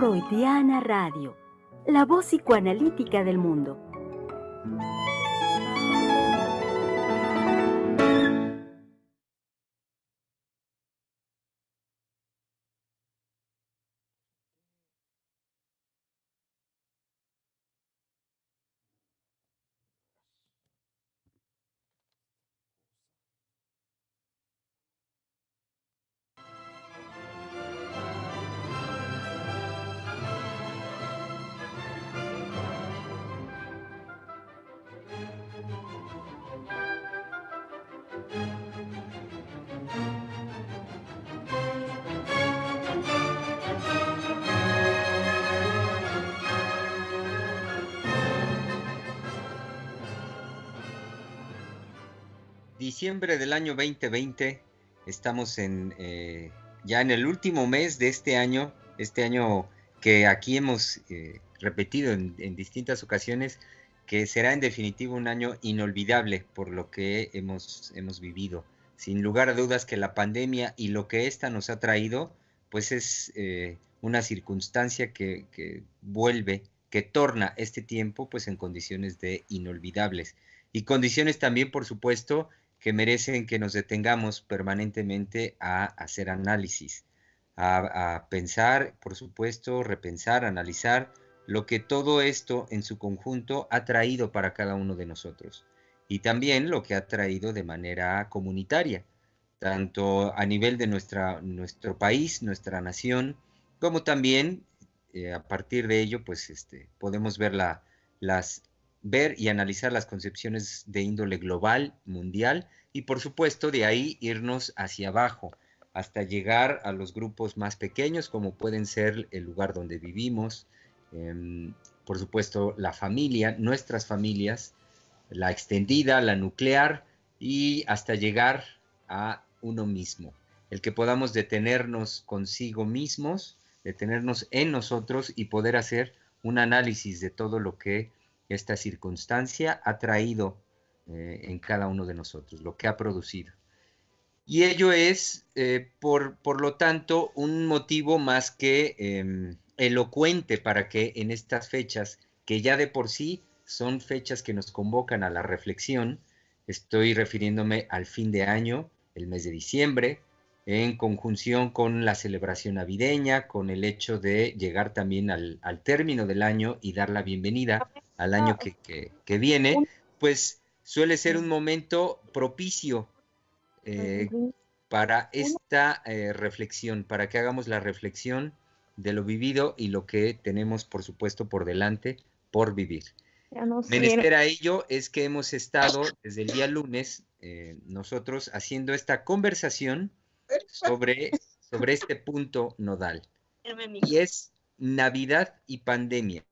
Freudiana Radio, la voz psicoanalítica del mundo. Diciembre del año 2020, estamos ya en el último mes de este año que aquí hemos repetido en distintas ocasiones, que será en definitiva un año inolvidable por lo que hemos vivido. Sin lugar a dudas que la pandemia y lo que ésta nos ha traído, pues es una circunstancia que torna este tiempo pues en condiciones de inolvidables. Y condiciones también, por supuesto, que merecen que nos detengamos permanentemente a hacer análisis, a pensar, por supuesto, repensar, analizar lo que todo esto en su conjunto ha traído para cada uno de nosotros y también lo que ha traído de manera comunitaria, tanto a nivel de nuestro país, nuestra nación, como también a partir de ello, pues podemos ver ver y analizar las concepciones de índole global, mundial, y por supuesto de ahí irnos hacia abajo, hasta llegar a los grupos más pequeños, como pueden ser el lugar donde vivimos, por supuesto la familia, nuestras familias, la extendida, la nuclear, y hasta llegar a uno mismo. El que podamos detenernos consigo mismos, detenernos en nosotros y poder hacer un análisis de todo lo que esta circunstancia ha traído en cada uno de nosotros, lo que ha producido. Y ello es, por lo tanto, un motivo más que elocuente para que en estas fechas, que ya de por sí son fechas que nos convocan a la reflexión, estoy refiriéndome al fin de año, el mes de diciembre, en conjunción con la celebración navideña, con el hecho de llegar también al término del año y dar la bienvenida al año que viene, pues suele ser un momento propicio para esta reflexión, para que hagamos la reflexión de lo vivido y lo que tenemos, por supuesto, por delante, por vivir. Menester a ello es que hemos estado desde el día lunes, nosotros haciendo esta conversación sobre este punto nodal, y es Navidad y pandemia.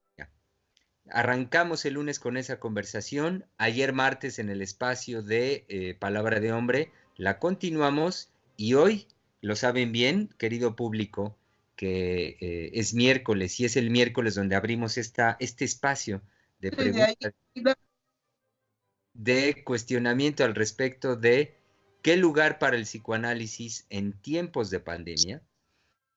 Arrancamos el lunes con esa conversación, ayer martes en el espacio de Palabra de Hombre, la continuamos y hoy, lo saben bien, querido público, que es miércoles y es el miércoles donde abrimos este espacio de preguntas, de cuestionamiento al respecto de qué lugar para el psicoanálisis en tiempos de pandemia.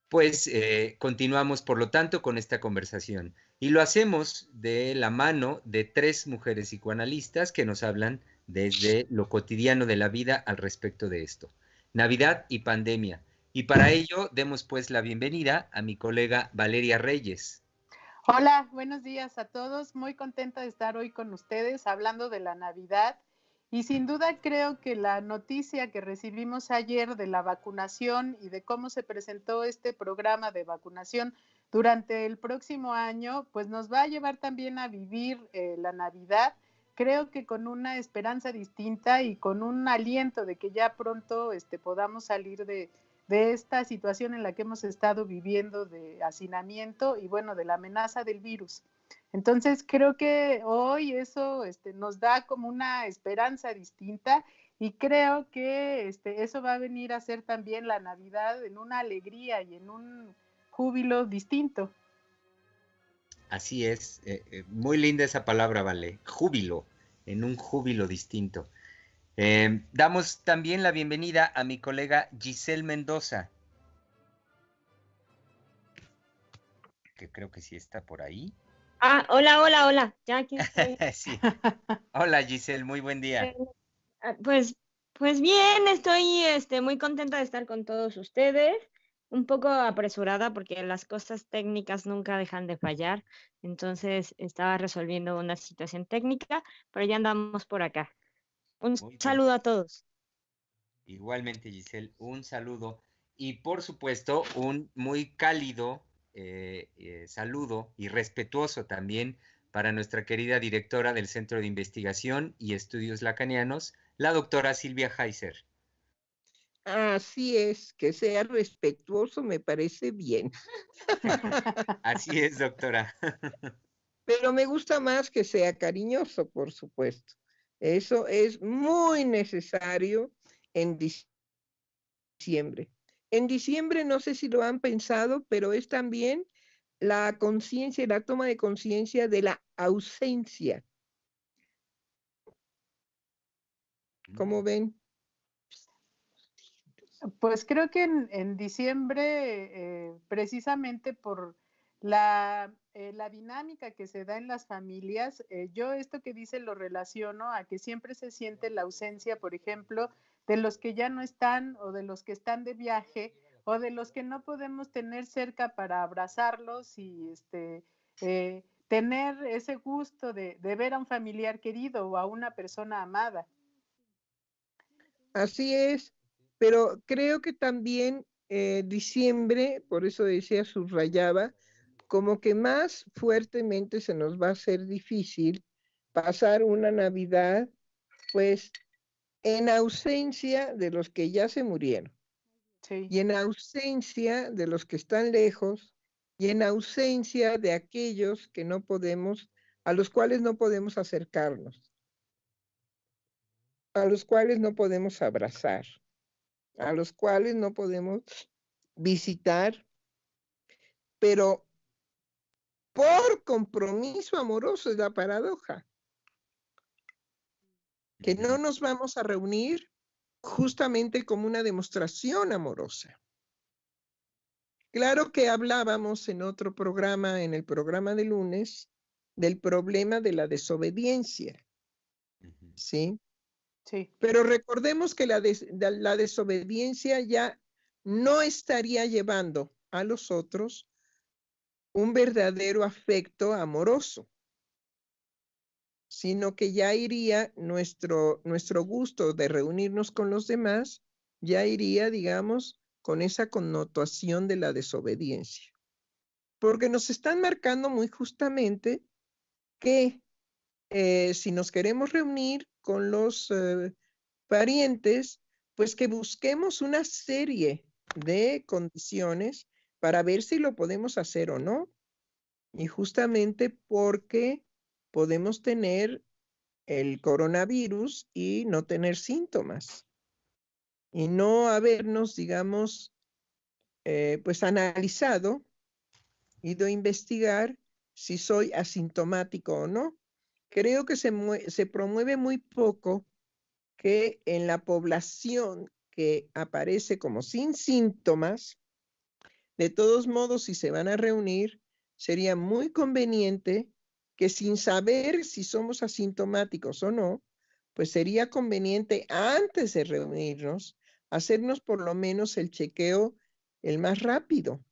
Pues continuamos, por lo tanto, con esta conversación. Y lo hacemos de la mano de tres mujeres psicoanalistas que nos hablan desde lo cotidiano de la vida al respecto de esto. Navidad y pandemia. Y para ello, demos pues la bienvenida a mi colega Valeria Reyes. Hola, buenos días a todos. Muy contenta de estar hoy con ustedes hablando de la Navidad. Y sin duda creo que la noticia que recibimos ayer de la vacunación y de cómo se presentó este programa de vacunación durante el próximo año, pues nos va a llevar también a vivir la Navidad, creo que con una esperanza distinta y con un aliento de que ya pronto podamos salir de esta situación en la que hemos estado viviendo de hacinamiento y bueno, de la amenaza del virus. Entonces creo que hoy eso nos da como una esperanza distinta y creo que eso va a venir a ser también la Navidad en una alegría y en un júbilo distinto. Así es, muy linda esa palabra, Vale, júbilo, en un júbilo distinto. Damos también la bienvenida a mi colega Giselle Mendoza. que creo que sí está por ahí. Ah, hola, hola, hola. Ya aquí estoy. Sí. Hola Giselle, muy buen día. Pues bien, estoy muy contenta de estar con todos ustedes. Un poco apresurada porque las cosas técnicas nunca dejan de fallar. Entonces estaba resolviendo una situación técnica, pero ya andamos por acá. Un Muy bien. saludo a todos. Igualmente Giselle, un saludo y por supuesto un muy cálido saludo y respetuoso también para nuestra querida directora del Centro de Investigación y Estudios Lacanianos, la doctora Silvia Heiser. Así es, que sea respetuoso me parece bien. Así es, doctora. Pero me gusta más que sea cariñoso, por supuesto. Eso es muy necesario en diciembre. En diciembre, no sé si lo han pensado, pero es también la conciencia, la toma de conciencia de la ausencia. ¿Cómo ven? Pues creo que en diciembre, precisamente por la dinámica que se da en las familias, yo esto que dice lo relaciono a que siempre se siente la ausencia, por ejemplo, de los que ya no están o de los que están de viaje o de los que no podemos tener cerca para abrazarlos y tener ese gusto de ver a un familiar querido o a una persona amada. Así es, pero creo que también diciembre, por eso decía, subrayaba, como que más fuertemente se nos va a hacer difícil pasar una Navidad, pues en ausencia de los que ya se murieron, Sí. y en ausencia de los que están lejos, y en ausencia de aquellos que no podemos, a los cuales no podemos acercarnos, a los cuales no podemos abrazar, a los cuales no podemos visitar, pero por compromiso amoroso es la paradoja, que no nos vamos a reunir justamente como una demostración amorosa. Claro que hablábamos en otro programa, en el programa de lunes, del problema de la desobediencia, ¿sí? Sí. Pero recordemos que la desobediencia ya no estaría llevando a los otros un verdadero afecto amoroso, sino que ya iría nuestro gusto de reunirnos con los demás, ya iría, digamos, con esa connotación de la desobediencia. Porque nos están marcando muy justamente que si nos queremos reunir con los parientes, pues que busquemos una serie de condiciones para ver si lo podemos hacer o no. Y justamente porque podemos tener el coronavirus y no tener síntomas. Y no habernos, digamos, pues analizado, ido a investigar si soy asintomático o no. Creo que se promueve muy poco que en la población que aparece como sin síntomas, de todos modos, si se van a reunir, sería muy conveniente que sin saber si somos asintomáticos o no, pues sería conveniente antes de reunirnos, hacernos por lo menos el chequeo el más rápido,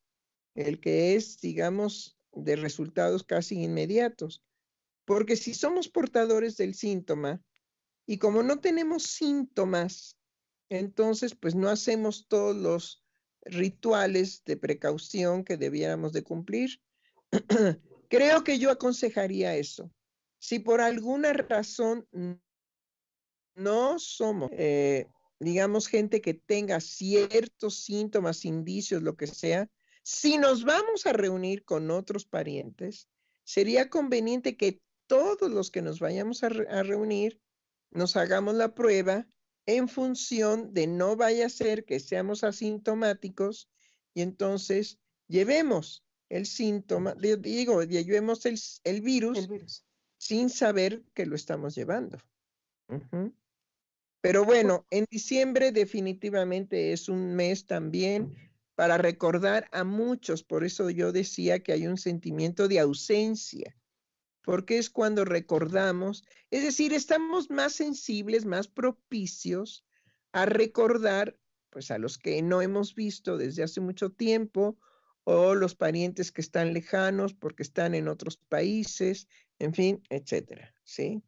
el que es, digamos, de resultados casi inmediatos. Porque si somos portadores del síntoma y como no tenemos síntomas, entonces pues no hacemos todos los rituales de precaución que debiéramos de cumplir. Creo que yo aconsejaría eso. Si por alguna razón no somos, digamos, gente que tenga ciertos síntomas, indicios, lo que sea, si nos vamos a reunir con otros parientes, sería conveniente que todos los que nos vayamos a reunir nos hagamos la prueba en función de no vaya a ser que seamos asintomáticos y entonces llevemos el síntoma, llevemos el virus sin saber que lo estamos llevando. Pero bueno, en diciembre definitivamente es un mes también para recordar a muchos. Por eso yo decía que hay un sentimiento de ausencia, porque es cuando recordamos, es decir, estamos más sensibles, más propicios a recordar, pues a los que no hemos visto desde hace mucho tiempo, o los parientes que están lejanos porque están en otros países, en fin, etcétera, ¿sí?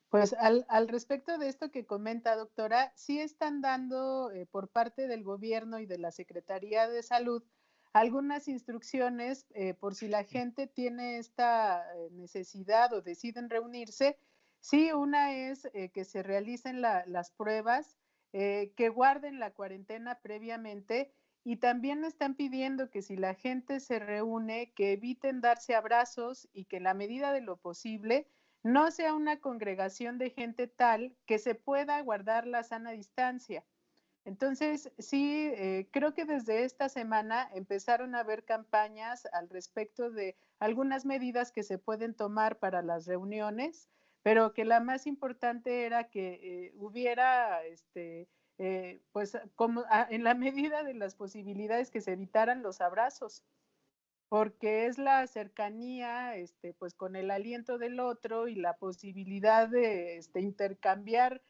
Pues al respecto de esto que comenta, doctora, sí están dando por parte del gobierno y de la Secretaría de Salud algunas instrucciones por si la gente tiene esta necesidad o deciden reunirse. Sí, una es que se realicen las pruebas, que guarden la cuarentena previamente y también están pidiendo que si la gente se reúne, que eviten darse abrazos y que en la medida de lo posible no sea una congregación de gente tal que se pueda guardar la sana distancia. Entonces, sí, creo que desde esta semana empezaron a haber campañas al respecto de algunas medidas que se pueden tomar para las reuniones, pero que la más importante era que hubiera, pues, como en la medida de las posibilidades que se evitaran los abrazos porque es la cercanía, pues con el aliento del otro y la posibilidad de intercambiar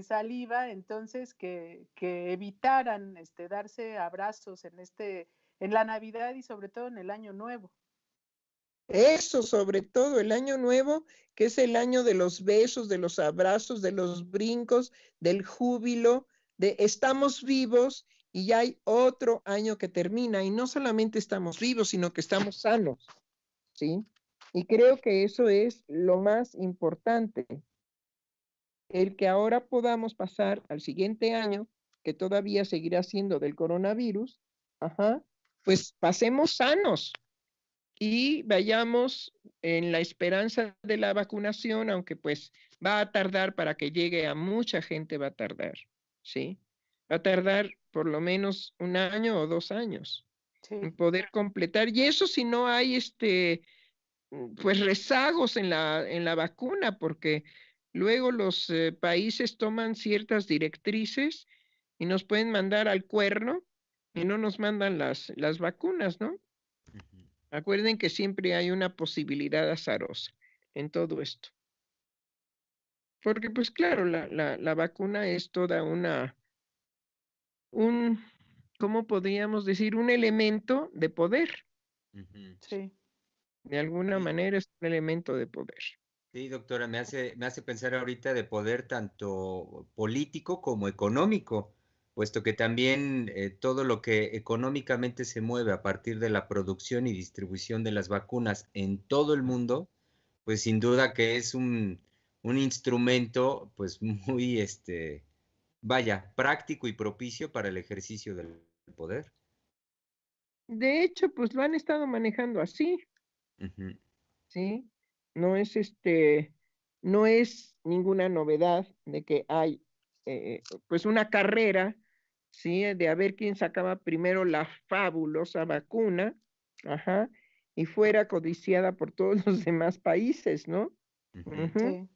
saliva, entonces que evitaran darse abrazos en la Navidad y sobre todo en el Año Nuevo. Eso, sobre todo el año nuevo, que es el año de los besos, de los abrazos, de los brincos, del júbilo, de estamos vivos y ya hay otro año que termina y no solamente estamos vivos, sino que estamos sanos, ¿sí? Y creo que eso es lo más importante, el que ahora podamos pasar al siguiente año, que todavía seguirá siendo del coronavirus, ajá, pues pasemos sanos, y vayamos en la esperanza de la vacunación, aunque pues va a tardar para que llegue a mucha gente, va a tardar, ¿sí? Va a tardar por lo menos 1 año o 2 años en Sí. poder completar. Y eso si no hay pues rezagos en la vacuna, porque luego los países toman ciertas directrices y nos pueden mandar al cuerno y no nos mandan las vacunas, ¿no? Ujú. Acuerden que siempre hay una posibilidad azarosa en todo esto. Porque, pues claro, la vacuna es toda un, ¿cómo podríamos decir? Un elemento de poder. Ujú. Sí. De alguna Sí, manera es un elemento de poder. sí, doctora, me hace pensar ahorita de poder tanto político como económico, puesto que también todo lo que económicamente se mueve a partir de la producción y distribución de las vacunas en todo el mundo, pues sin duda que es un instrumento, pues muy, vaya, práctico y propicio para el ejercicio del poder. De hecho, pues lo han estado manejando así, Ujú, ¿sí? No es no es ninguna novedad de que hay pues una carrera, ¿sí? De a ver quién sacaba primero la fabulosa vacuna, ajá, y fuera codiciada por todos los demás países, ¿no? ujú. Ujú. Sí.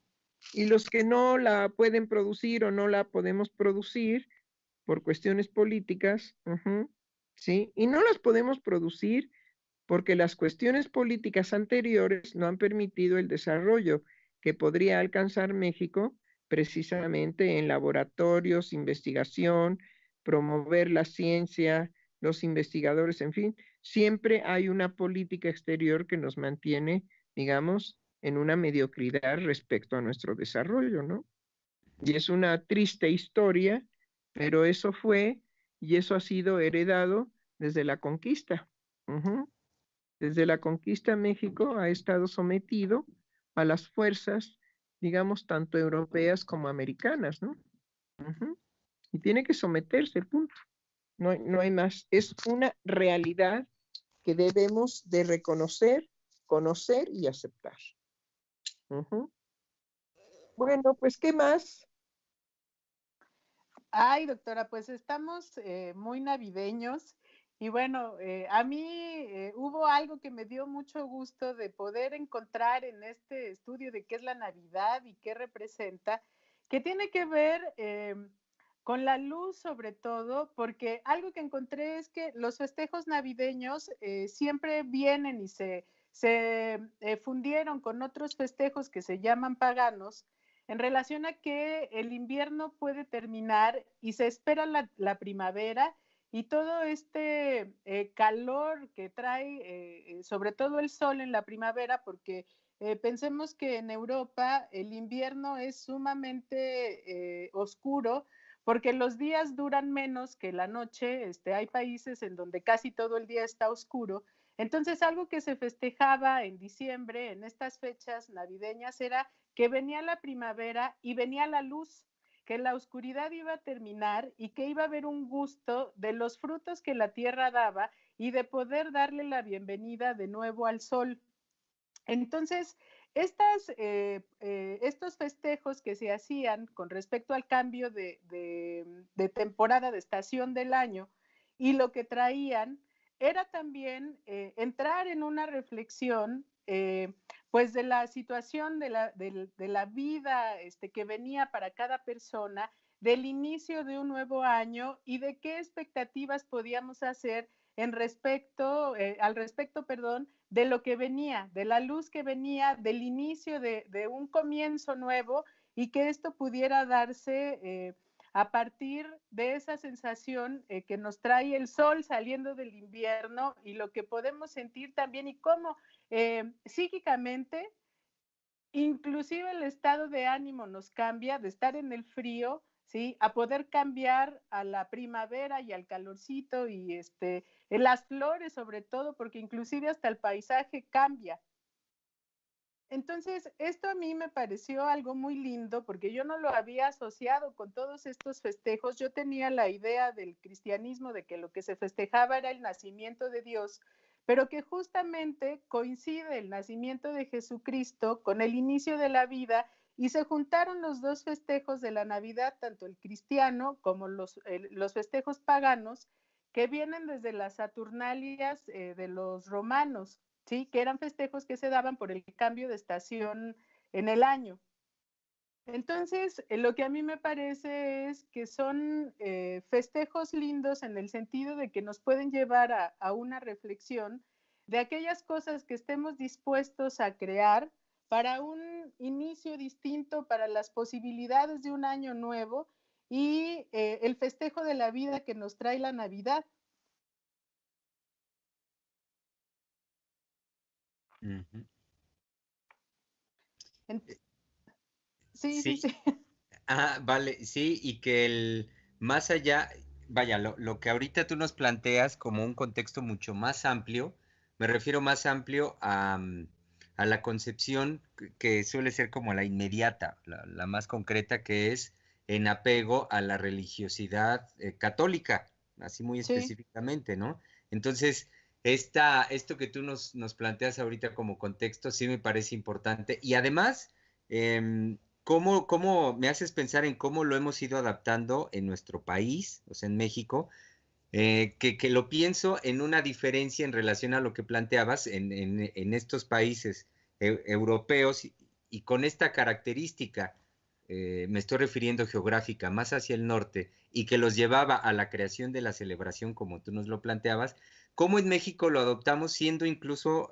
Y los que no la pueden producir o no la podemos producir por cuestiones políticas, ujú, ¿sí? Y no las podemos producir porque las cuestiones políticas anteriores no han permitido el desarrollo que podría alcanzar México precisamente en laboratorios, investigación, promover la ciencia, los investigadores, en fin, siempre hay una política exterior que nos mantiene, digamos, en una mediocridad respecto a nuestro desarrollo, ¿no? Y es una triste historia, pero eso fue y eso ha sido heredado desde la conquista. Ujú. Desde la conquista México ha estado sometido a las fuerzas, digamos, tanto europeas como americanas, ¿no? Ujú. Y tiene que someterse, punto. No hay más. Es una realidad que debemos de reconocer, conocer y aceptar. Ujú. Bueno, pues, ¿qué más? Ay, doctora, pues estamos muy navideños y bueno, a mí hubo algo que me dio mucho gusto de poder encontrar en este estudio de qué es la Navidad y qué representa, que tiene que ver con la luz sobre todo, porque algo que encontré es que los festejos navideños siempre vienen y se fundieron con otros festejos que se llaman paganos, en relación a que el invierno puede terminar y se espera la primavera y todo este calor que trae, sobre todo el sol en la primavera, porque pensemos que en Europa el invierno es sumamente oscuro, porque los días duran menos que la noche. Hay países en donde casi todo el día está oscuro. Entonces, algo que se festejaba en diciembre, en estas fechas navideñas, era que venía la primavera y venía la luz, que la oscuridad iba a terminar y que iba a haber un gusto de los frutos que la tierra daba y de poder darle la bienvenida de nuevo al sol. Entonces, estos festejos que se hacían con respecto al cambio de temporada, de estación del año, y lo que traían era también entrar en una reflexión pues de la situación de la vida que venía para cada persona, del inicio de un nuevo año y de qué expectativas podíamos hacer al respecto, perdón, de lo que venía, de la luz que venía, del inicio de un comienzo nuevo, y que esto pudiera darse a partir de esa sensación que nos trae el sol saliendo del invierno y lo que podemos sentir también y cómo psíquicamente, inclusive el estado de ánimo nos cambia de estar en el frío, ¿sí? A poder cambiar a la primavera y al calorcito y en las flores sobre todo, porque inclusive hasta el paisaje cambia. Entonces, esto a mí me pareció algo muy lindo porque yo no lo había asociado con todos estos festejos. Yo tenía la idea del cristianismo de que lo que se festejaba era el nacimiento de Dios, pero que justamente coincide el nacimiento de Jesucristo con el inicio de la vida y se juntaron los dos festejos de la Navidad, tanto el cristiano como los festejos paganos, que vienen desde las Saturnalias de los romanos. ¿Sí? Que eran festejos que se daban por el cambio de estación en el año. Entonces, lo que a mí me parece es que son festejos lindos en el sentido de que nos pueden llevar a una reflexión de aquellas cosas que estemos dispuestos a crear para un inicio distinto, para las posibilidades de un año nuevo y el festejo de la vida que nos trae la Navidad. Ujú. Sí, sí, Sí, sí. vale, sí, y que más allá, vaya, lo que ahorita tú nos planteas como un contexto mucho más amplio, me refiero más amplio a la concepción que suele ser como la inmediata, la más concreta, que es en apego a la religiosidad católica, así muy Sí. específicamente, ¿no? Entonces, esto que tú nos planteas ahorita como contexto sí me parece importante y además... ¿cómo me haces pensar en cómo lo hemos ido adaptando en nuestro país, o sea, en México? Que lo pienso en una diferencia en relación a lo que planteabas en estos países europeos y con esta característica, me estoy refiriendo geográfica, más hacia el norte, y que los llevaba a la creación de la celebración como tú nos lo planteabas, ¿cómo en México lo adoptamos siendo incluso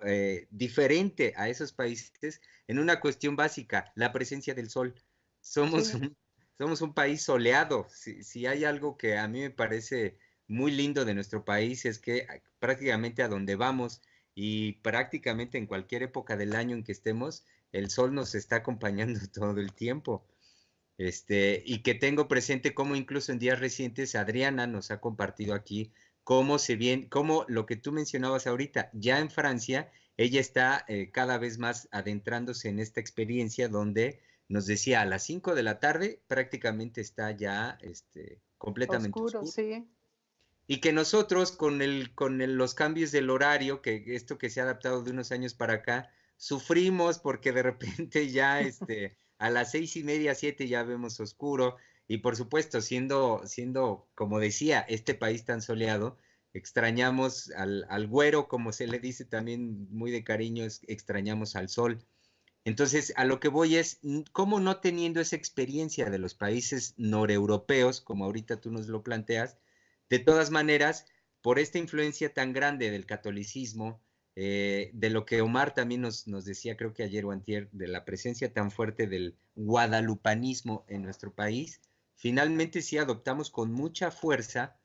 diferente a esos países en una cuestión básica, la presencia del sol? Somos Sí. somos un país soleado. Si hay algo que a mí me parece muy lindo de nuestro país es que prácticamente a donde vamos y prácticamente en cualquier época del año en que estemos, el sol nos está acompañando todo el tiempo. Y que tengo presente cómo incluso en días recientes Adriana nos ha compartido aquí cómo lo que tú mencionabas ahorita, ya en Francia, ella está cada vez más adentrándose en esta experiencia donde nos decía a las 5 de la tarde prácticamente está ya completamente Oscuro, oscuro. sí. Y que nosotros los cambios del horario, que esto que se ha adaptado de unos años para acá, sufrimos porque de repente ya a las 6:30, 7 ya vemos oscuro. Y por supuesto, siendo, como decía, este país tan soleado, extrañamos al güero, como se le dice también muy de cariño, extrañamos al sol. Entonces, a lo que voy es, ¿cómo no teniendo esa experiencia de los países noreuropeos, como ahorita tú nos lo planteas, de todas maneras, por esta influencia tan grande del catolicismo, de lo que Omar también nos decía, creo que ayer o antier, de la presencia tan fuerte del guadalupanismo en nuestro país, finalmente sí adoptamos con mucha fuerza,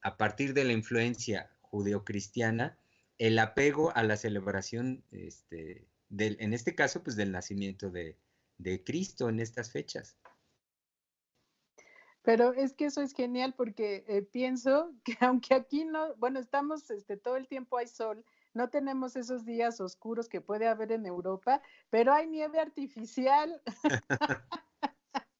a partir de la influencia judeocristiana, el apego a la celebración, en este caso, pues del nacimiento de Cristo en estas fechas. Pero es que eso es genial porque pienso que aunque aquí no, bueno, estamos todo el tiempo hay sol, no tenemos esos días oscuros que puede haber en Europa, pero hay nieve artificial.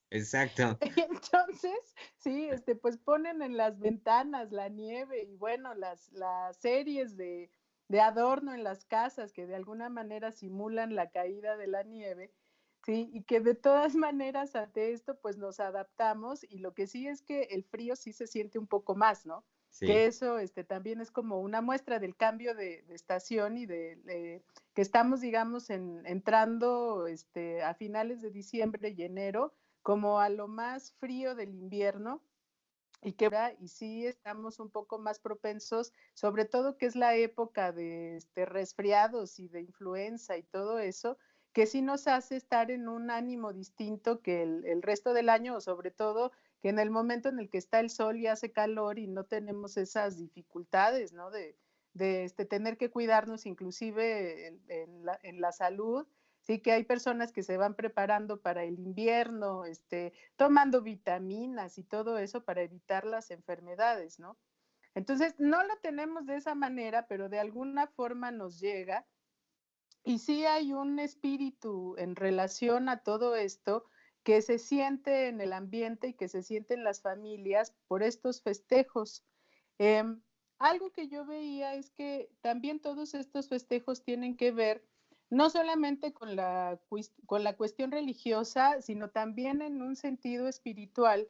Exacto. Y entonces, sí, pues ponen en las ventanas la nieve y bueno, las series de adorno en las casas que de alguna manera simulan la caída de la nieve, sí, y que de todas maneras ante esto pues nos adaptamos y lo que sí es que el frío sí se siente un poco más, ¿no? Sí. Que eso también es como una muestra del cambio de estación y de que estamos, digamos, entrando a finales de diciembre y enero, como a lo más frío del invierno y sí estamos un poco más propensos, sobre todo que es la época de resfriados y de influenza y todo eso, que sí nos hace estar en un ánimo distinto que el resto del año, o sobre todo que en el momento en el que está el sol y hace calor y no tenemos esas dificultades, ¿no? De tener que cuidarnos inclusive en la salud. Sí que hay personas que se van preparando para el invierno, tomando vitaminas y todo eso para evitar las enfermedades, ¿no? Entonces, no lo tenemos de esa manera, pero de alguna forma nos llega. Y sí hay un espíritu en relación a todo esto que se siente en el ambiente y que se siente en las familias por estos festejos. Eh, Algo que yo veía es que también todos estos festejos tienen que ver no solamente con la cuestión religiosa, sino también en un sentido espiritual.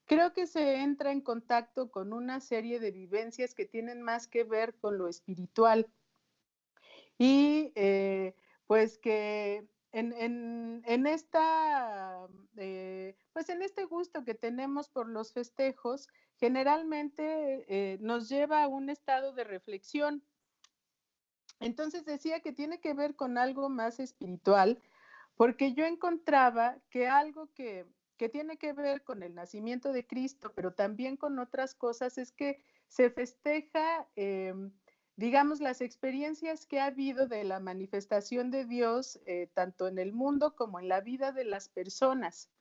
Creo que se entra en contacto con una serie de vivencias que tienen más que ver con lo espiritual y pues que en esta, pues en este gusto que tenemos por los festejos, generalmente nos lleva a un estado de reflexión. Entonces decía que tiene que ver con algo más espiritual, porque yo encontraba que algo que tiene que ver con el nacimiento de Cristo, pero también con otras cosas, es que se festeja, digamos, las experiencias que ha habido de la manifestación de Dios, tanto en el mundo como en la vida de las personas.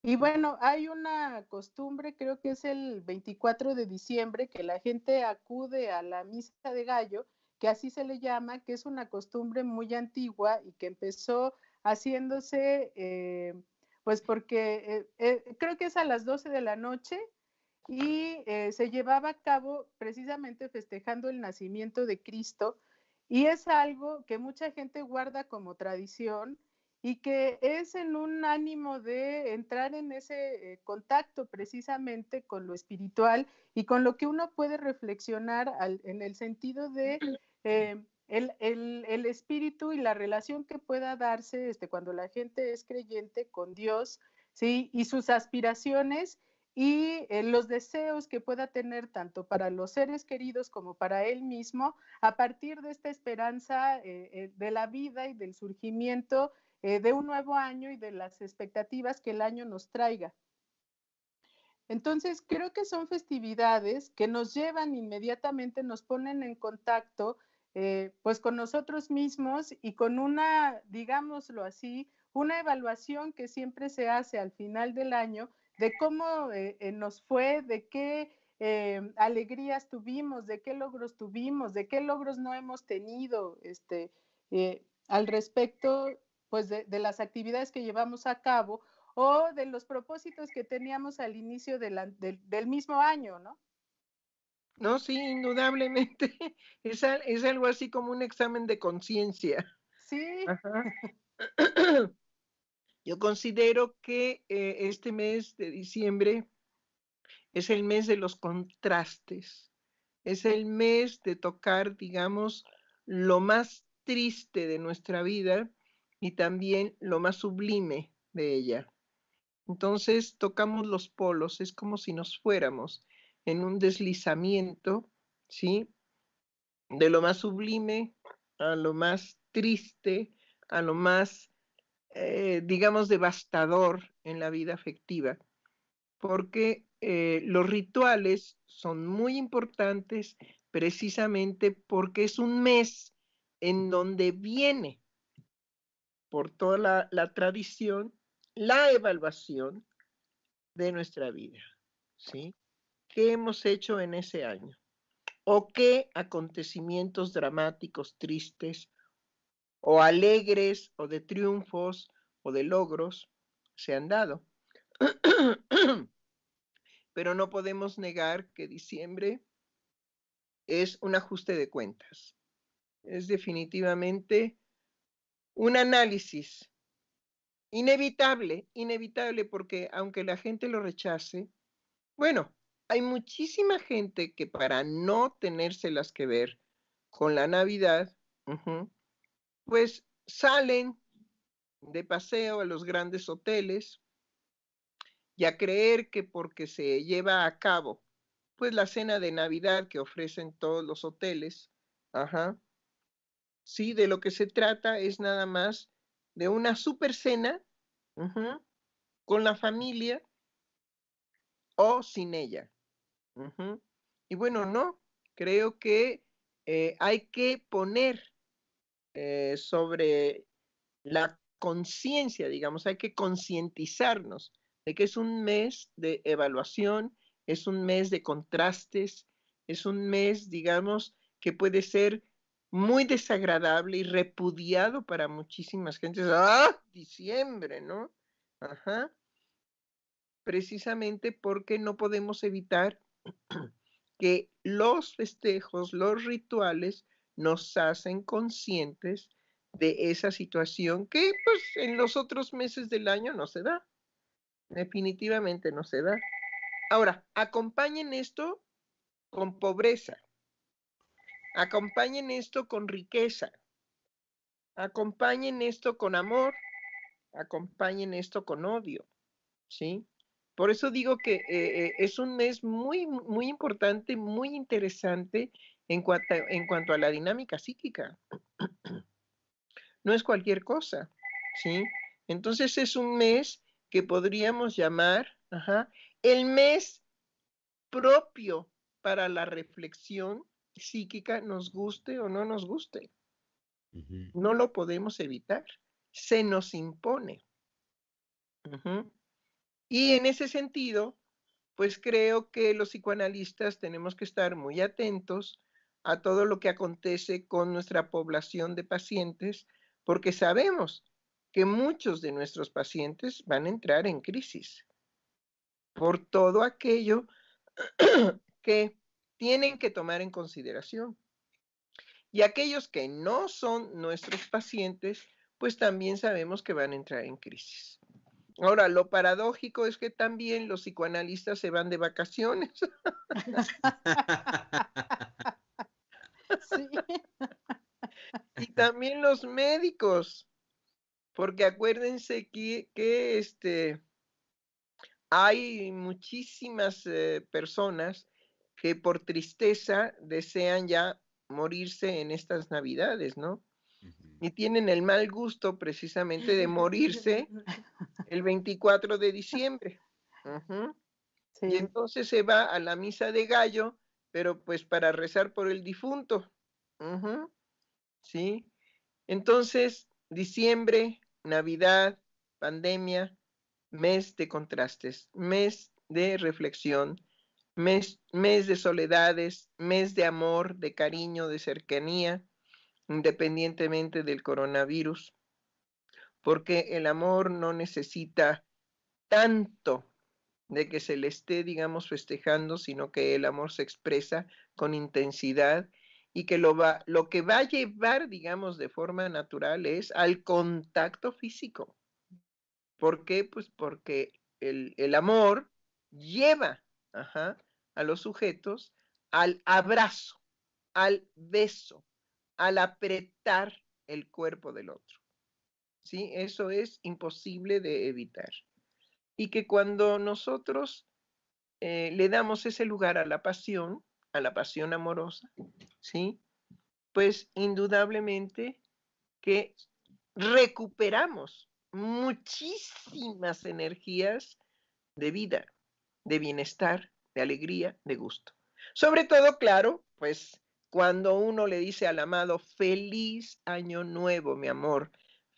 Y bueno, hay una costumbre, creo que es el 24 de diciembre, que la gente acude a la misa de gallo, que así se le llama, que es una costumbre muy antigua y que empezó haciéndose, pues porque creo que es a las 12 de la noche y se llevaba a cabo precisamente festejando el nacimiento de Cristo y es algo que mucha gente guarda como tradición y que es en un ánimo de entrar en ese contacto precisamente con lo espiritual y con lo que uno puede reflexionar en el sentido de el espíritu y la relación que pueda darse cuando la gente es creyente con Dios, ¿sí? Y sus aspiraciones y los deseos que pueda tener tanto para los seres queridos como para él mismo a partir de esta esperanza de la vida y del surgimiento de un nuevo año y de las expectativas que el año nos traiga. Entonces, creo que son festividades que nos llevan inmediatamente, nos ponen en contacto pues con nosotros mismos y con una, digámoslo así, una evaluación que siempre se hace al final del año de cómo nos fue, de qué alegrías tuvimos, de qué logros tuvimos, de qué logros no hemos tenido al respecto pues de las actividades que llevamos a cabo o de los propósitos que teníamos al inicio del mismo año, ¿no? No, sí, indudablemente. Es algo así como un examen de conciencia. Sí. Ajá. Yo considero que este mes de diciembre es el mes de los contrastes. Es el mes de tocar, digamos, lo más triste de nuestra vida y también lo más sublime de ella. Entonces tocamos los polos, es como si nos fuéramos en un deslizamiento, ¿sí? De lo más sublime a lo más triste, a lo más, digamos, devastador en la vida afectiva, porque los rituales son muy importantes precisamente porque es un mes en donde viene por toda la tradición la evaluación de nuestra vida, ¿sí? ¿Qué hemos hecho en ese año? ¿O qué acontecimientos dramáticos, tristes, o alegres, o de triunfos, o de logros se han dado? Pero no podemos negar que diciembre es un ajuste de cuentas. Es definitivamente un análisis inevitable, porque aunque la gente lo rechace, bueno, hay muchísima gente que para no tenérselas que ver con la Navidad, pues salen de paseo a los grandes hoteles y a creer que porque se lleva a cabo pues la cena de Navidad que ofrecen todos los hoteles, sí, de lo que se trata es nada más de una super cena con la familia o sin ella. Y bueno, no, creo que hay que poner sobre la conciencia, digamos, hay que concientizarnos de que es un mes de evaluación, es un mes de contrastes, es un mes, digamos, que puede ser muy desagradable y repudiado para muchísimas gentes. ¡Ah! Diciembre, ¿no? Ajá. Precisamente porque no podemos evitar que los festejos, los rituales nos hacen conscientes de esa situación que pues en los otros meses del año no se da. Definitivamente no se da. Ahora, acompañen esto con pobreza, acompañen esto con riqueza, acompañen esto con amor, acompañen esto con odio, ¿sí? Por eso digo que es un mes muy importante, muy interesante en cuanto a la dinámica psíquica. No es cualquier cosa, ¿sí? Entonces es un mes que podríamos llamar el mes propio para la reflexión psíquica, nos guste o no nos guste. No lo podemos evitar, se nos impone. Y en ese sentido, pues creo que los psicoanalistas tenemos que estar muy atentos a todo lo que acontece con nuestra población de pacientes, porque sabemos que muchos de nuestros pacientes van a entrar en crisis por todo aquello que tienen que tomar en consideración. Y aquellos que no son nuestros pacientes, pues también sabemos que van a entrar en crisis. Ahora, lo paradójico es que también los psicoanalistas se van de vacaciones. Sí. Y también los médicos, porque acuérdense que hay muchísimas personas que por tristeza desean ya morirse en estas Navidades, ¿no? Y tienen el mal gusto precisamente de morirse el 24 de diciembre. Sí. Y entonces se va a la misa de gallo, pero pues para rezar por el difunto. ¿Sí? Entonces, diciembre, Navidad, pandemia, mes de contrastes, mes de reflexión, mes de soledades, mes de amor, de cariño, de cercanía, independientemente del coronavirus, porque el amor no necesita tanto de que se le esté, digamos, festejando, sino que el amor se expresa con intensidad y que lo que va a llevar, digamos, de forma natural es al contacto físico. ¿Por qué? Pues porque el amor lleva a los sujetos al abrazo, al beso, al apretar el cuerpo del otro. ¿sí? Eso es imposible de evitar. Y que cuando nosotros le damos ese lugar a la pasión amorosa, ¿sí? Pues indudablemente que recuperamos muchísimas energías de vida, de bienestar, de alegría, de gusto. Sobre todo, claro, pues cuando uno le dice al amado, feliz año nuevo, mi amor,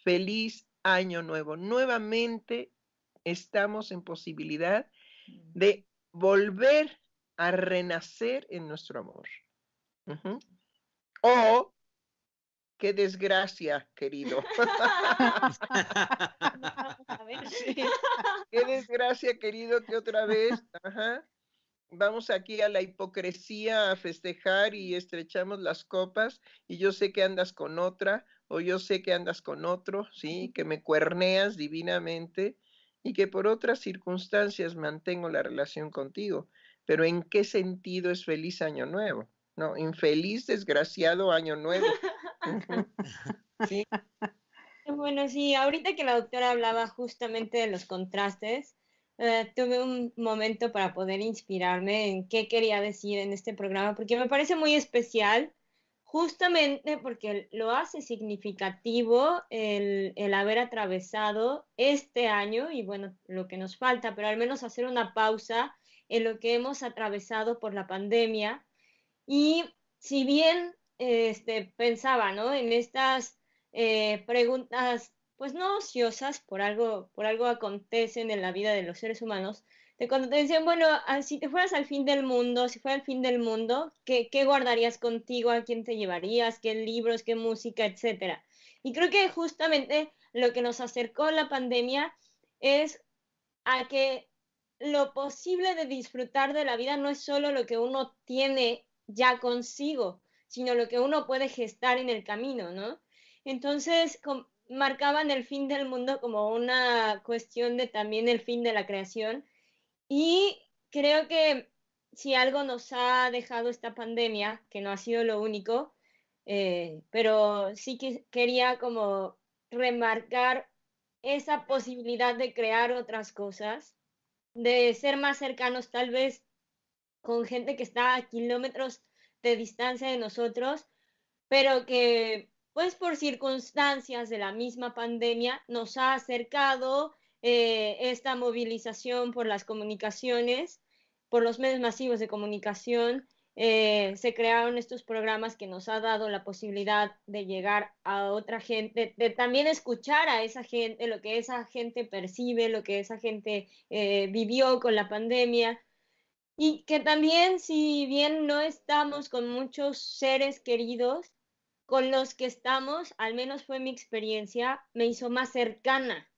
feliz año nuevo. Nuevamente estamos en posibilidad de volver a renacer en nuestro amor. Uh-huh. O qué desgracia, querido. Sí, qué desgracia, querido, que otra vez, ajá, vamos aquí a la hipocresía a festejar y estrechamos las copas y yo sé que andas con otra o yo sé que andas con otro, sí, que me cuerneas divinamente y que por otras circunstancias mantengo la relación contigo. Pero ¿en qué sentido es feliz año nuevo? No, infeliz, desgraciado año nuevo. Sí. Bueno, sí, ahorita que la doctora hablaba justamente de los contrastes, tuve un momento para poder inspirarme en qué quería decir en este programa, porque me parece muy especial, justamente porque lo hace significativo el haber atravesado este año y bueno, lo que nos falta, pero al menos hacer una pausa en lo que hemos atravesado por la pandemia. Y si bien pensaba, ¿no? En estas preguntas, pues no ociosas, por algo acontecen en la vida de los seres humanos, de cuando te decían, bueno, si te fueras al fin del mundo, si fuera el fin del mundo, ¿qué guardarías contigo? ¿A quién te llevarías? ¿Qué libros? ¿Qué música? Etcétera. Y creo que justamente lo que nos acercó la pandemia es a que lo posible de disfrutar de la vida no es solo lo que uno tiene ya consigo, sino lo que uno puede gestar en el camino, ¿no? Entonces, marcaban el fin del mundo como una cuestión de también el fin de la creación y creo que si algo nos ha dejado esta pandemia, que no ha sido lo único, pero sí que quería como remarcar esa posibilidad de crear otras cosas, de ser más cercanos tal vez con gente que está a kilómetros de distancia de nosotros, pero que pues por circunstancias de la misma pandemia nos ha acercado esta movilización por las comunicaciones, por los medios masivos de comunicación. Se crearon estos programas que nos ha dado la posibilidad de llegar a otra gente, de también escuchar a esa gente, lo que esa gente percibe, lo que esa gente vivió con la pandemia. Y que también, si bien no estamos con muchos seres queridos, con los que estamos, al menos fue mi experiencia, me hizo más cercana.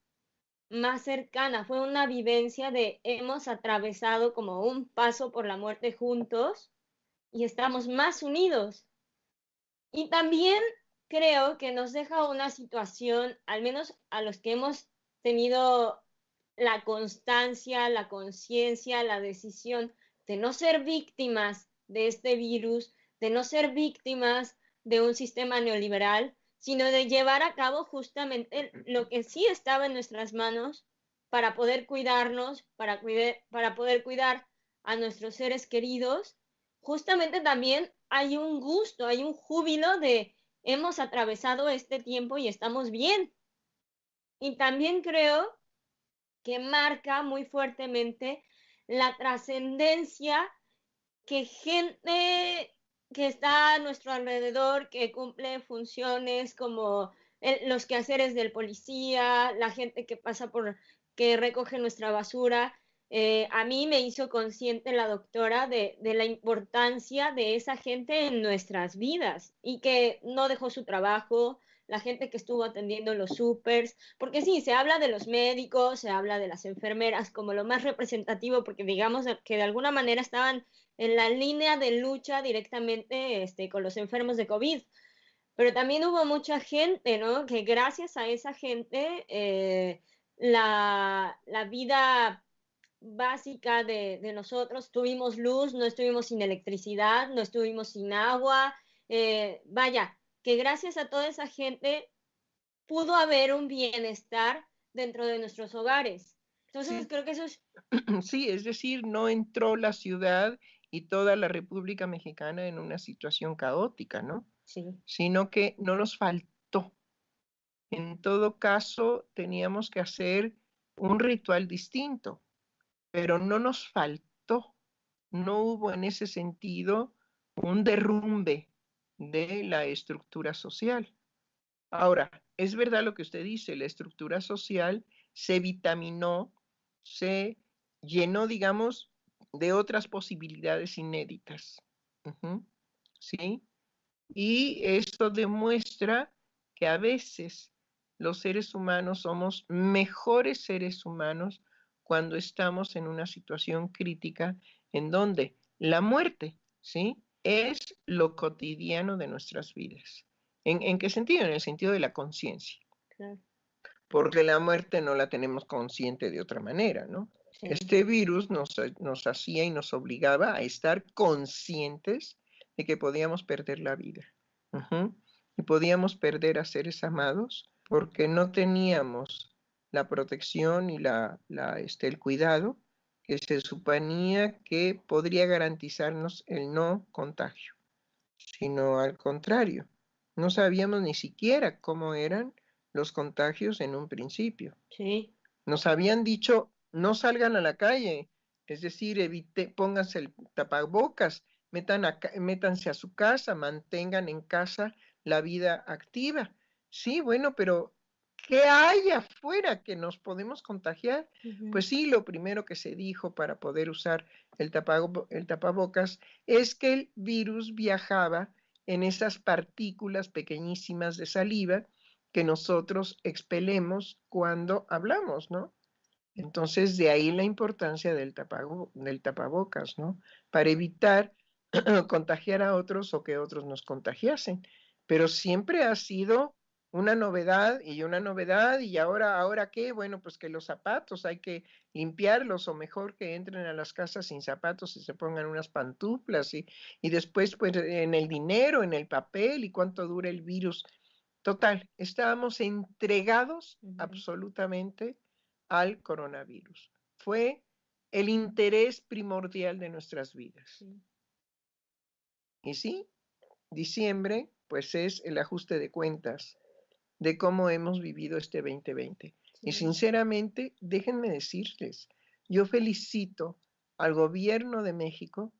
Fue una vivencia de hemos atravesado como un paso por la muerte juntos y estamos más unidos. Y también creo que nos deja una situación, al menos a los que hemos tenido la constancia, la conciencia, la decisión de no ser víctimas de este virus, de no ser víctimas de un sistema neoliberal, sino de llevar a cabo justamente lo que sí estaba en nuestras manos para poder cuidarnos, para poder cuidar a nuestros seres queridos. Justamente también hay un gusto, hay un júbilo de hemos atravesado este tiempo y estamos bien. Y también creo que marca muy fuertemente la trascendencia que gente que está a nuestro alrededor, que cumple funciones como los quehaceres del policía, la gente que pasa por, que recoge nuestra basura. A mí me hizo consciente la doctora de la importancia de esa gente en nuestras vidas y que no dejó su trabajo, la gente que estuvo atendiendo los supers, porque sí, se habla de los médicos, se habla de las enfermeras como lo más representativo, porque digamos que de alguna manera estaban en la línea de lucha directamente con los enfermos de COVID. Pero también hubo mucha gente, ¿no? Que gracias a esa gente la vida básica de nosotros, tuvimos luz, no estuvimos sin electricidad, no estuvimos sin agua, vaya, que gracias a toda esa gente pudo haber un bienestar dentro de nuestros hogares. Entonces, Sí. creo que eso es... Sí, es decir, no entró la ciudad y toda la República Mexicana en una situación caótica, ¿no? Sí. Sino que no nos faltó. En todo caso, teníamos que hacer un ritual distinto, pero no nos faltó. No hubo en ese sentido un derrumbe de la estructura social. Ahora, es verdad lo que usted dice, la estructura social se vitaminó, se llenó, digamos, de otras posibilidades inéditas. ¿Sí? Y esto demuestra que a veces los seres humanos somos mejores seres humanos cuando estamos en una situación crítica en donde la muerte, ¿sí? Es lo cotidiano de nuestras vidas. ¿En qué sentido? En el sentido de la conciencia. Claro. Porque la muerte no la tenemos consciente de otra manera, ¿no? Sí. Este virus nos hacía y nos obligaba a estar conscientes de que podíamos perder la vida. Y podíamos perder a seres amados porque no teníamos la protección y el cuidado que se suponía que podría garantizarnos el no contagio, sino al contrario. No sabíamos ni siquiera cómo eran los contagios en un principio. Sí. Nos habían dicho, no salgan a la calle, es decir, pónganse el tapabocas, métanse a su casa, mantengan en casa la vida activa. Sí, bueno, pero ¿qué hay afuera que nos podemos contagiar? Pues sí, lo primero que se dijo para poder usar el tapabocas es que el virus viajaba en esas partículas pequeñísimas de saliva que nosotros expelemos cuando hablamos, ¿no? Entonces, de ahí la importancia del tapabocas, ¿no? Para evitar contagiar a otros o que otros nos contagiasen. Pero siempre ha sido una novedad y ahora ¿qué? Bueno, pues que los zapatos hay que limpiarlos o mejor que entren a las casas sin zapatos y se pongan unas pantuflas y después pues en el dinero, en el papel y cuánto dura el virus. Total, estábamos entregados absolutamente al coronavirus. Fue el interés primordial de nuestras vidas. Sí. Y sí, diciembre, pues es el ajuste de cuentas de cómo hemos vivido este 2020. Sí. Y sinceramente, déjenme decirles, yo felicito al gobierno de México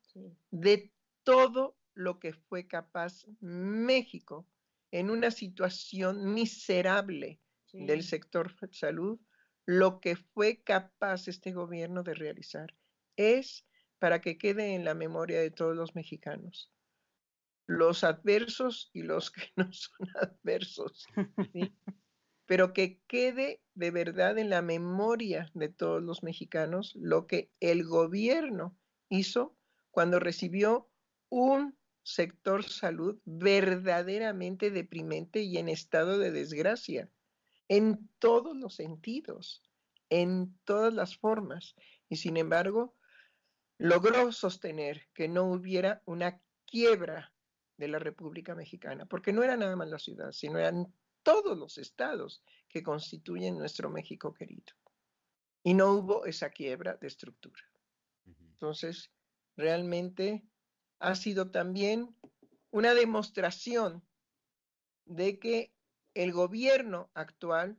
de todo lo que fue capaz México en una situación miserable del sector salud, lo que fue capaz este gobierno de realizar es para que quede en la memoria de todos los mexicanos, los adversos y los que no son adversos, ¿sí? Pero que quede de verdad en la memoria de todos los mexicanos lo que el gobierno hizo cuando recibió un sector salud verdaderamente deprimente y en estado de desgracia, en todos los sentidos, en todas las formas. Y sin embargo, logró sostener que no hubiera una quiebra de la República Mexicana, porque no era nada más la ciudad, sino eran todos los estados que constituyen nuestro México querido. Y no hubo esa quiebra de estructura. Entonces, realmente ha sido también una demostración de que el gobierno actual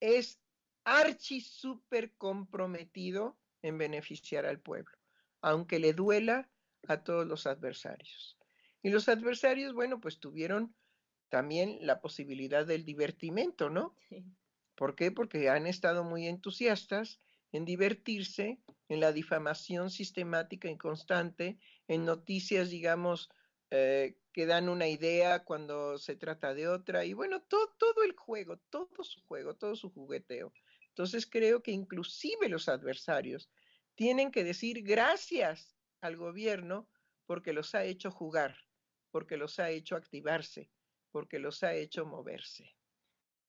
es archi súper comprometido en beneficiar al pueblo, aunque le duela a todos los adversarios. Y los adversarios, bueno, pues tuvieron también la posibilidad del divertimento, ¿no? Sí. ¿Por qué? Porque han estado muy entusiastas en divertirse en la difamación sistemática y constante, en noticias, digamos, que dan una idea cuando se trata de otra, y bueno, todo el juego, todo su jugueteo. Entonces creo que inclusive los adversarios tienen que decir gracias al gobierno porque los ha hecho jugar, porque los ha hecho activarse, porque los ha hecho moverse.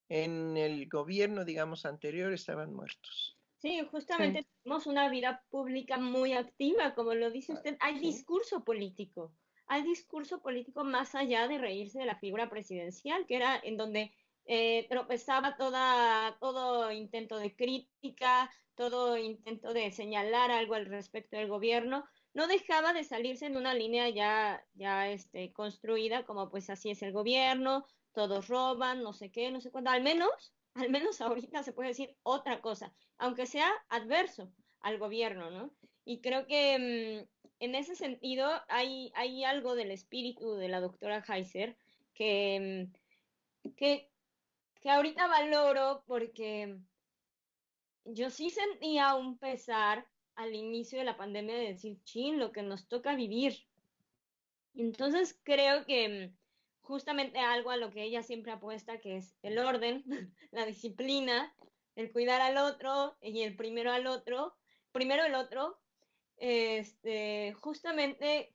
En el gobierno, digamos, anterior estaban muertos. Sí, justamente tenemos una vida pública muy activa, como lo dice usted. Hay discurso político más allá de reírse de la figura presidencial, que era en donde tropezaba todo intento de crítica, todo intento de señalar algo al respecto del gobierno, no dejaba de salirse en una línea ya construida, como pues así es el gobierno, todos roban, no sé qué, no sé cuándo, al menos ahorita se puede decir otra cosa, aunque sea adverso al gobierno, ¿no? Y creo que en ese sentido hay algo del espíritu de la doctora Heiser que, que, que ahorita valoro porque yo sí sentía un pesar al inicio de la pandemia de decir, chin, lo que nos toca vivir. Entonces creo que justamente algo a lo que ella siempre apuesta, que es el orden, la disciplina, el cuidar al otro y el primero el otro, justamente,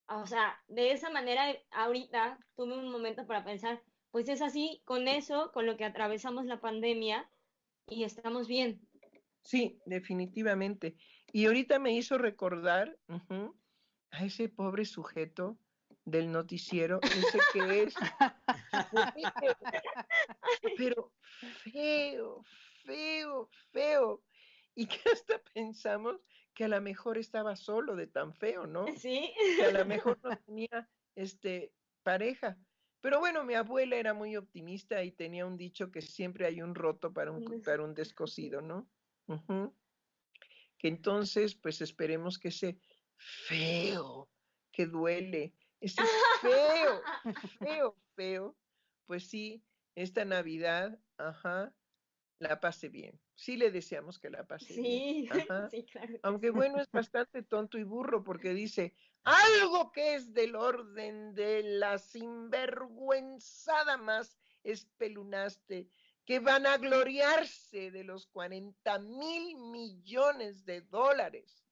o sea, de esa manera ahorita tuve un momento para pensar, pues es así, con eso, con lo que atravesamos la pandemia y estamos bien. Sí, definitivamente. Y ahorita me hizo recordar a ese pobre sujeto del noticiero, ese que es feo, pero feo, feo, feo. Y que hasta pensamos que a lo mejor estaba solo de tan feo, ¿no? Sí. Que a lo mejor no tenía pareja. Pero bueno, mi abuela era muy optimista y tenía un dicho que siempre hay un roto para un descosido, ¿no? Ujú. Que entonces, pues esperemos que ese feo, que duele, ese feo, feo, feo, pues sí, esta Navidad, la pase bien. Sí le deseamos que la pase bien. Sí, Ajá. sí, claro que Aunque sí. bueno, es bastante tonto y burro porque dice algo que es del orden de la sinvergüenzada más espeluznaste, que van a gloriarse de los 40,000 millones de dólares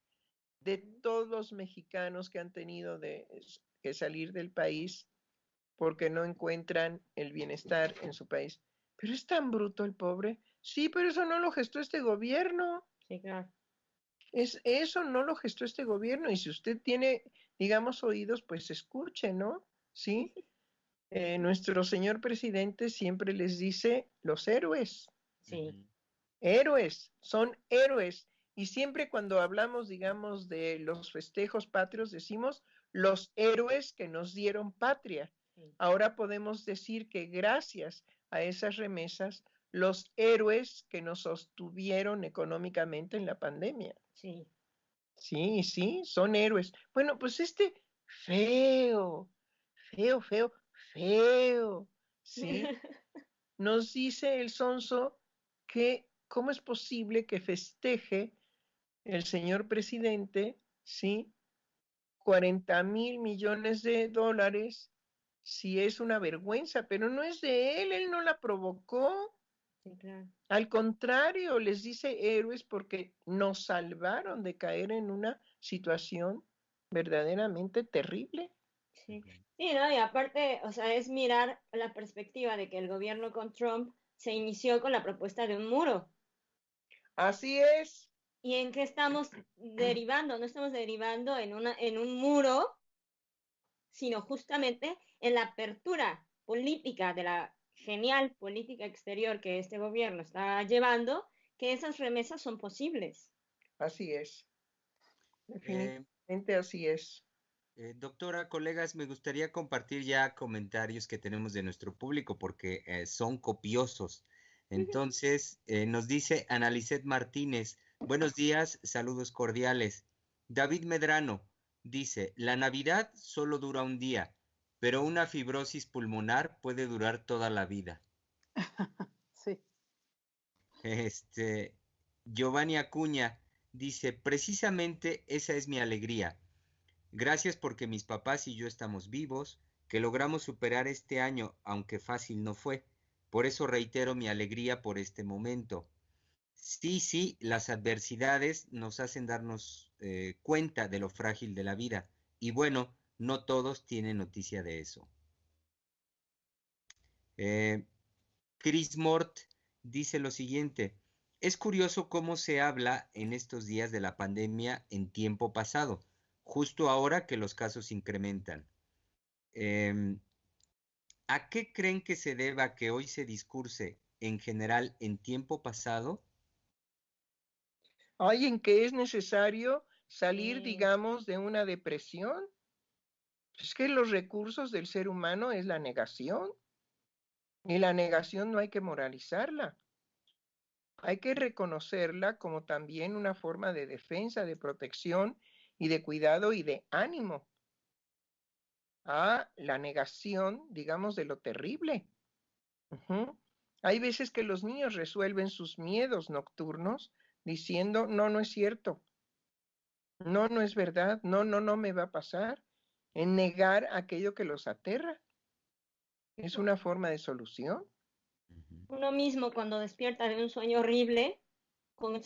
de todos los mexicanos que han tenido que salir del país porque no encuentran el bienestar en su país. Pero es tan bruto el pobre. Sí, pero eso no lo gestó este gobierno. Sí, claro. Eso no lo gestó este gobierno. Y si usted tiene, digamos, oídos, pues escuche, ¿no? Sí. Nuestro señor presidente siempre les dice los héroes. Sí. Héroes, son héroes. Y siempre cuando hablamos, digamos, de los festejos patrios, decimos los héroes que nos dieron patria. Sí. Ahora podemos decir que gracias a esas remesas, los héroes que nos sostuvieron económicamente en la pandemia. Sí. Sí, sí, son héroes. Bueno, pues feo, feo, feo, feo, ¿sí? Nos dice el sonso que cómo es posible que festeje el señor presidente, ¿sí? 40,000 millones de dólares, si es una vergüenza, pero no es de él no la provocó. Sí, claro. Al contrario, les dice héroes porque nos salvaron de caer en una situación verdaderamente terrible. Sí. Sí, ¿no? Y aparte, o sea, es mirar la perspectiva de que el gobierno con Trump se inició con la propuesta de un muro. Así es. ¿Y en qué estamos derivando? No estamos derivando en un muro, sino justamente en la apertura política de la genial política exterior que este gobierno está llevando, que esas remesas son posibles. Así es. Eh, Definitivamente así es. Doctora, colegas, me gustaría compartir ya comentarios que tenemos de nuestro público porque son copiosos. Entonces, nos dice Analicet Martínez, buenos días, saludos cordiales. David Medrano dice, la Navidad solo dura un día, pero una fibrosis pulmonar puede durar toda la vida. Sí. Giovanni Acuña dice, precisamente esa es mi alegría. Gracias porque mis papás y yo estamos vivos, que logramos superar este año, aunque fácil no fue. Por eso reitero mi alegría por este momento. Sí, sí, las adversidades nos hacen darnos cuenta de lo frágil de la vida. Y bueno, no todos tienen noticia de eso. Chris Mort dice lo siguiente. Es curioso cómo se habla en estos días de la pandemia en tiempo pasado, justo ahora que los casos incrementan. ¿A qué creen que se deba que hoy se discurse en general en tiempo pasado? Hay en que es necesario salir, Sí. digamos, de una depresión. Es que los recursos del ser humano es la negación. Y la negación no hay que moralizarla. Hay que reconocerla como también una forma de defensa, de protección y de cuidado y de ánimo a la negación, digamos, de lo terrible. Ujú. Hay veces que los niños resuelven sus miedos nocturnos diciendo, no, no es cierto, no, no es verdad, no, no, no me va a pasar, en negar aquello que los aterra. Es una forma de solución. Ujú. Uno mismo cuando despierta de un sueño horrible, con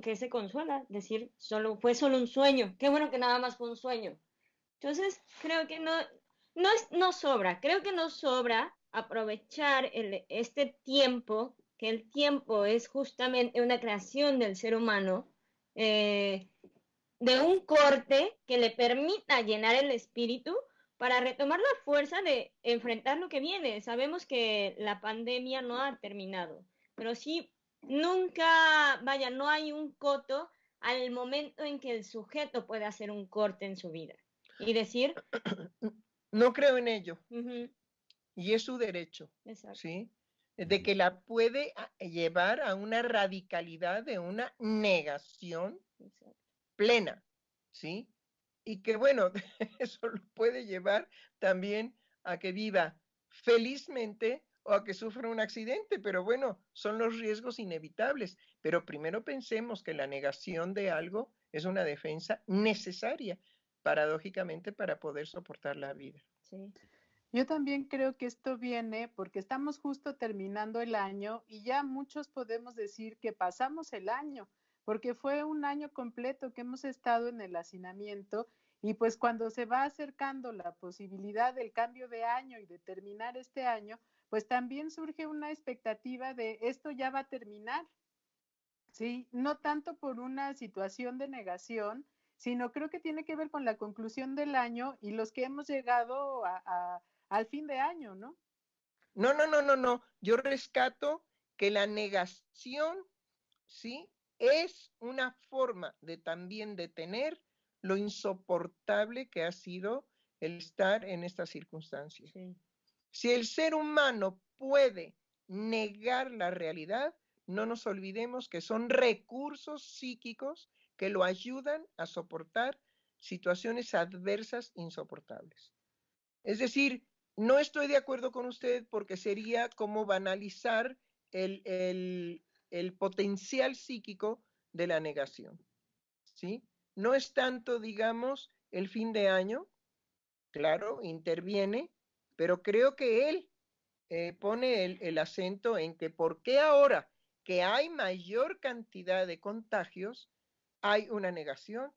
qué se consuela, decir, fue solo un sueño, qué bueno que nada más fue un sueño. Entonces, creo que no sobra, creo que no sobra aprovechar este tiempo, que el tiempo es justamente una creación del ser humano, de un corte que le permita llenar el espíritu para retomar la fuerza de enfrentar lo que viene. Sabemos que la pandemia no ha terminado, pero sí, nunca, vaya, no hay un coto al momento en que el sujeto puede hacer un corte en su vida y decir, No creo en ello. uh-huh, Y es su derecho, exacto, ¿sí? De que la puede llevar a una radicalidad de una negación exacto. plena, ¿sí? Y que bueno, eso lo puede llevar también a que viva felizmente o a que sufra un accidente, pero bueno, son los riesgos inevitables. Pero primero pensemos que la negación de algo es una defensa necesaria, paradójicamente, para poder soportar la vida. Sí. Yo también creo que esto viene porque estamos justo terminando el año y ya muchos podemos decir que pasamos el año, porque fue un año completo que hemos estado en el hacinamiento y pues cuando se va acercando la posibilidad del cambio de año y de terminar este año, pues también surge una expectativa de esto ya va a terminar, ¿sí? No tanto por una situación de negación, sino creo que tiene que ver con la conclusión del año y los que hemos llegado al fin de año, ¿no? No, no, no, no, no. Yo rescato que la negación, ¿sí? Es una forma de también detener lo insoportable que ha sido el estar en esta circunstancia. Sí. Si el ser humano puede negar la realidad, no nos olvidemos que son recursos psíquicos que lo ayudan a soportar situaciones adversas insoportables. Es decir, no estoy de acuerdo con usted porque sería como banalizar el potencial psíquico de la negación, ¿sí? No es tanto, digamos, el fin de año, claro, interviene, pero creo que él pone el acento en que por qué ahora que hay mayor cantidad de contagios, hay una negación.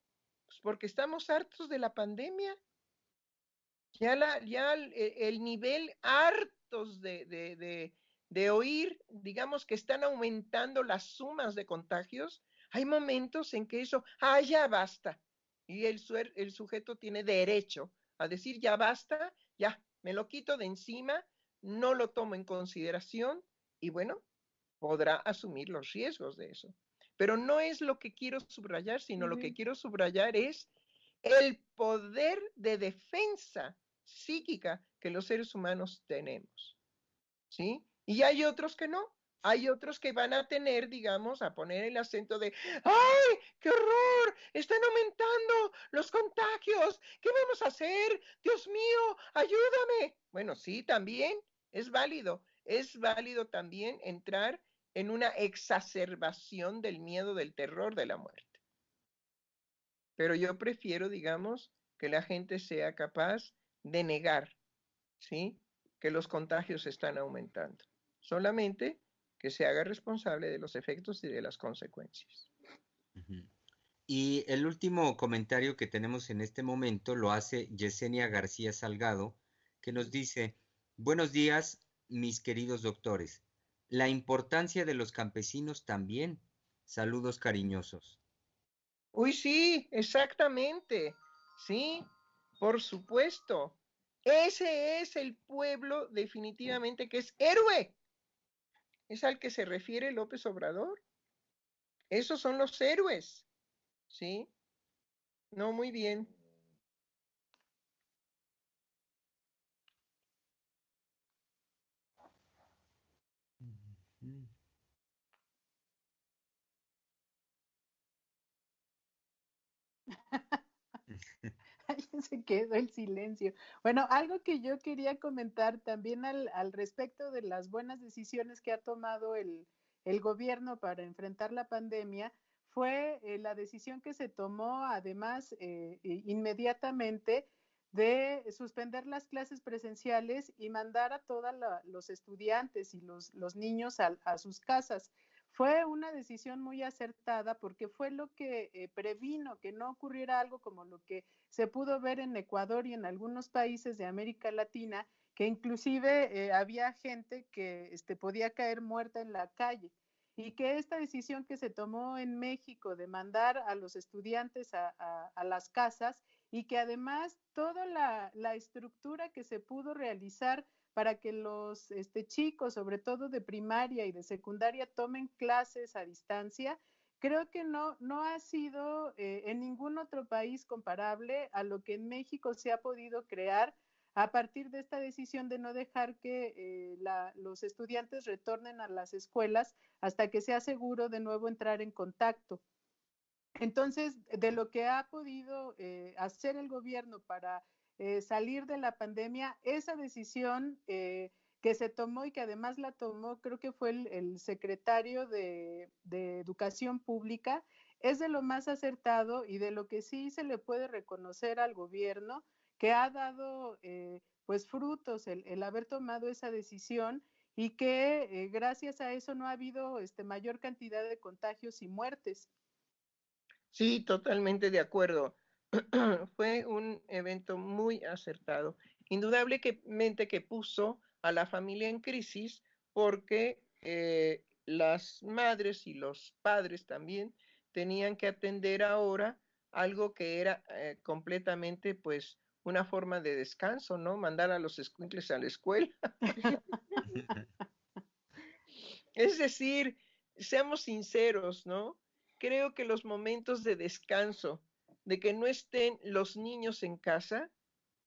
Pues porque estamos hartos de la pandemia. Ya el nivel hartos de oír, digamos que están aumentando las sumas de contagios, hay momentos en que eso, ya basta. Y el sujeto tiene derecho a decir, ya basta, ya, me lo quito de encima, no lo tomo en consideración y bueno, podrá asumir los riesgos de eso. Pero no es lo que quiero subrayar, sino lo que quiero subrayar es el poder de defensa psíquica que los seres humanos tenemos, ¿sí? Y hay otros que no. Hay otros que van a tener, digamos, a poner el acento de, ¡ay, qué horror! Están aumentando los contagios. ¿Qué vamos a hacer? Dios mío, ayúdame. Bueno, sí, también es válido. Es válido también entrar en una exacerbación del miedo, del terror, de la muerte. Pero yo prefiero, digamos, que la gente sea capaz de negar, ¿sí? Que los contagios están aumentando. Solamente que se haga responsable de los efectos y de las consecuencias. Ujú. Y el último comentario que tenemos en este momento lo hace Yesenia García Salgado, que nos dice, buenos días, mis queridos doctores. La importancia de los campesinos también. Saludos cariñosos. Uy, sí, exactamente. Sí, por supuesto. Ese es el pueblo definitivamente que es héroe. Es al que se refiere López Obrador. Esos son los héroes, ¿sí? No, muy bien. Ahí se quedó el silencio. Bueno, algo que yo quería comentar también al respecto de las buenas decisiones que ha tomado el gobierno para enfrentar la pandemia fue la decisión que se tomó además inmediatamente de suspender las clases presenciales y mandar a todos los estudiantes y los niños a sus casas. Fue una decisión muy acertada porque fue lo que previno que no ocurriera algo como lo que se pudo ver en Ecuador y en algunos países de América Latina, que inclusive había gente que podía caer muerta en la calle. Y que esta decisión que se tomó en México de mandar a los estudiantes a las casas y que además toda la estructura que se pudo realizar para que los chicos, sobre todo de primaria y de secundaria, tomen clases a distancia, creo que no ha sido en ningún otro país comparable a lo que en México se ha podido crear a partir de esta decisión de no dejar que los estudiantes retornen a las escuelas hasta que sea seguro de nuevo entrar en contacto. Entonces, de lo que ha podido hacer el gobierno para salir de la pandemia, esa decisión que se tomó y que además la tomó, creo que fue el secretario de Educación Pública, es de lo más acertado y de lo que sí se le puede reconocer al gobierno, que ha dado pues frutos el haber tomado esa decisión y que gracias a eso no ha habido mayor cantidad de contagios y muertes. Sí, totalmente de acuerdo. Fue un evento muy acertado. Indudablemente que puso a la familia en crisis porque las madres y los padres también tenían que atender ahora algo que era completamente pues una forma de descanso, ¿no? Mandar a los escuincles a la escuela. Es decir, seamos sinceros, ¿no? Creo que los momentos de descanso, de que no estén los niños en casa,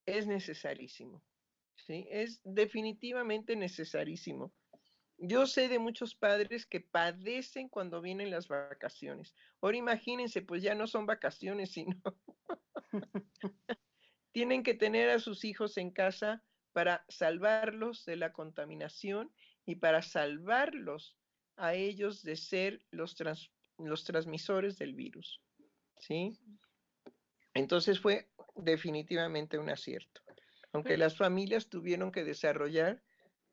es necesarísimo, ¿sí? Es definitivamente necesarísimo. Yo sé de muchos padres que padecen cuando vienen las vacaciones. Ahora imagínense, pues ya no son vacaciones, sino tienen que tener a sus hijos en casa para salvarlos de la contaminación y para salvarlos a ellos de ser los transmisores del virus, ¿sí? Entonces fue definitivamente un acierto. Aunque las familias tuvieron que desarrollar,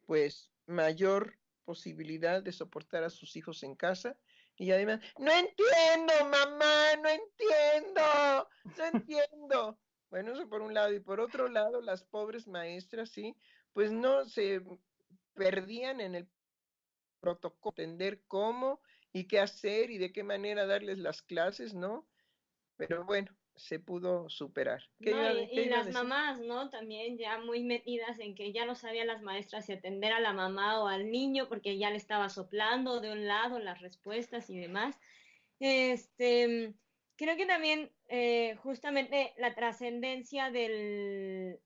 pues, mayor posibilidad de soportar a sus hijos en casa y además, no entiendo, mamá, no entiendo, no entiendo. Bueno, eso por un lado. Y por otro lado, las pobres maestras, sí, pues no se perdían en el protocolo, entender cómo y qué hacer y de qué manera darles las clases, ¿no? Pero bueno, se pudo superar. No, ¿Qué y iba a las decir? mamás, ¿no? También ya muy metidas en que ya no sabían las maestras si atender a la mamá o al niño porque ya le estaba soplando de un lado las respuestas y demás. Este, creo que también justamente la trascendencia del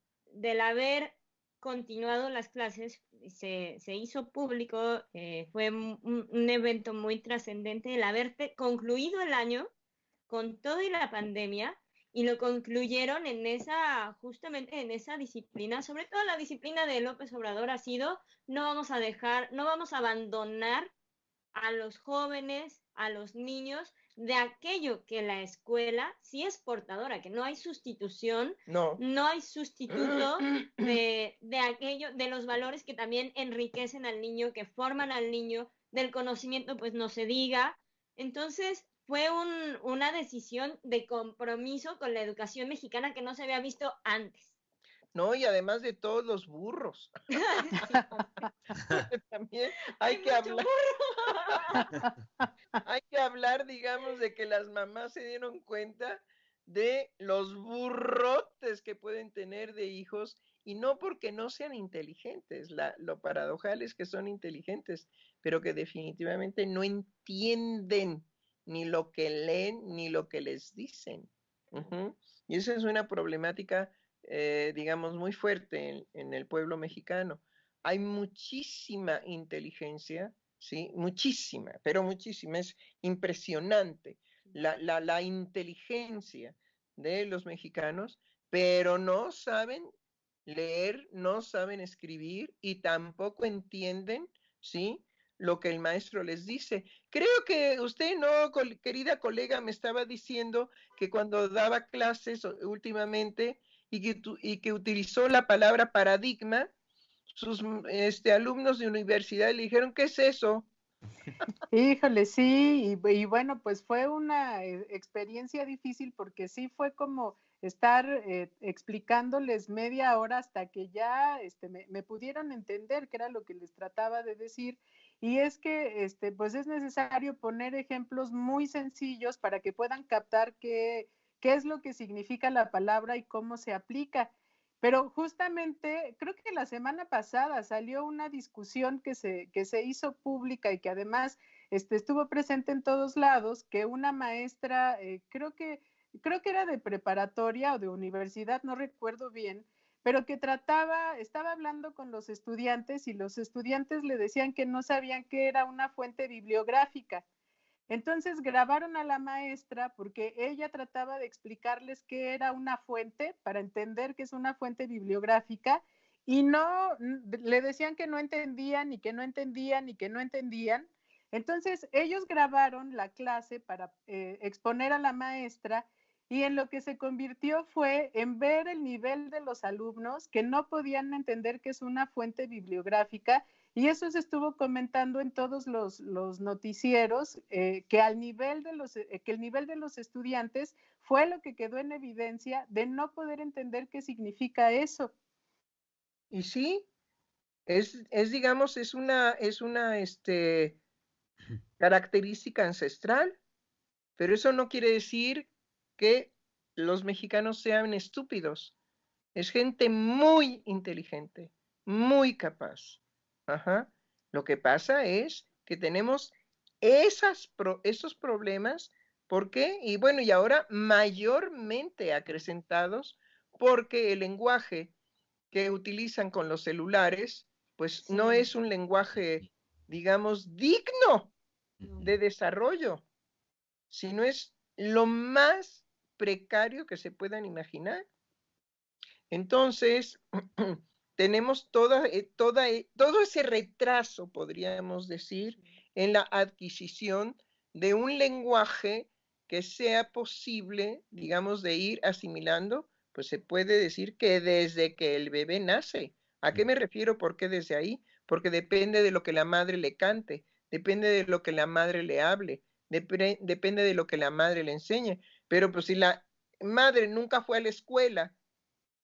haber continuado las clases se hizo público, fue un evento muy trascendente el haberte concluido el año con todo y la pandemia y lo concluyeron en esa, justamente en esa disciplina, sobre todo la disciplina de López Obrador ha sido, no vamos a dejar, no vamos a abandonar a los jóvenes, a los niños, de aquello que la escuela sí es portadora, que no hay sustitución, No. no hay sustituto de aquello, de los valores que también enriquecen al niño, que forman al niño, del conocimiento, pues no se diga. Entonces, fue una decisión de compromiso con la educación mexicana que no se había visto antes. No, y además de todos los burros. También hay que mucho hablar, burro. hay que hablar, digamos, de que las mamás se dieron cuenta de los burrotes que pueden tener de hijos y no porque no sean inteligentes, lo paradojal es que son inteligentes, pero que definitivamente no entienden ni lo que leen ni lo que les dicen. Y esa es una problemática, digamos, muy fuerte en el pueblo mexicano. Hay muchísima inteligencia, ¿sí? Muchísima, pero muchísima, es impresionante la inteligencia de los mexicanos, pero no saben leer, no saben escribir y tampoco entienden, ¿sí?, lo que el maestro les dice. Creo que usted, no, querida colega, me estaba diciendo que cuando daba clases últimamente y que utilizó la palabra paradigma, sus alumnos de universidad le dijeron, ¿qué es eso? Híjole, sí, y bueno, pues fue una experiencia difícil porque sí fue como estar explicándoles media hora hasta que ya me pudieron entender qué era lo que les trataba de decir. Y es que pues es necesario poner ejemplos muy sencillos para que puedan captar qué es lo que significa la palabra y cómo se aplica. Pero justamente, creo que la semana pasada salió una discusión que se hizo pública y que además estuvo presente en todos lados, que una maestra, creo que era de preparatoria o de universidad, no recuerdo bien, pero que estaba hablando con los estudiantes y los estudiantes le decían que no sabían qué era una fuente bibliográfica. Entonces grabaron a la maestra porque ella trataba de explicarles qué era una fuente para entender qué es una fuente bibliográfica y no le decían que no entendían y que no entendían y que no entendían. Entonces ellos grabaron la clase para exponer a la maestra y en lo que se convirtió fue en ver el nivel de los alumnos que no podían entender qué es una fuente bibliográfica y eso se estuvo comentando en todos los noticieros, que el nivel de los estudiantes fue lo que quedó en evidencia de no poder entender qué significa eso. Y sí, digamos, es una característica ancestral, pero eso no quiere decir que los mexicanos sean estúpidos. Es gente muy inteligente, muy capaz. Ajá. Lo que pasa es que tenemos esos problemas. ¿Por qué? Y bueno, y ahora mayormente acrecentados porque el lenguaje que utilizan con los celulares, pues no es un lenguaje, digamos, digno de desarrollo, sino es lo más precario que se puedan imaginar. Entonces, tenemos todo ese retraso, podríamos decir, en la adquisición de un lenguaje que sea posible, digamos, de ir asimilando, pues se puede decir que desde que el bebé nace. ¿A qué me refiero? ¿Por qué desde ahí? Porque depende de lo que la madre le cante, depende de lo que la madre le hable, depende de lo que la madre le enseñe. Pero pues si la madre nunca fue a la escuela,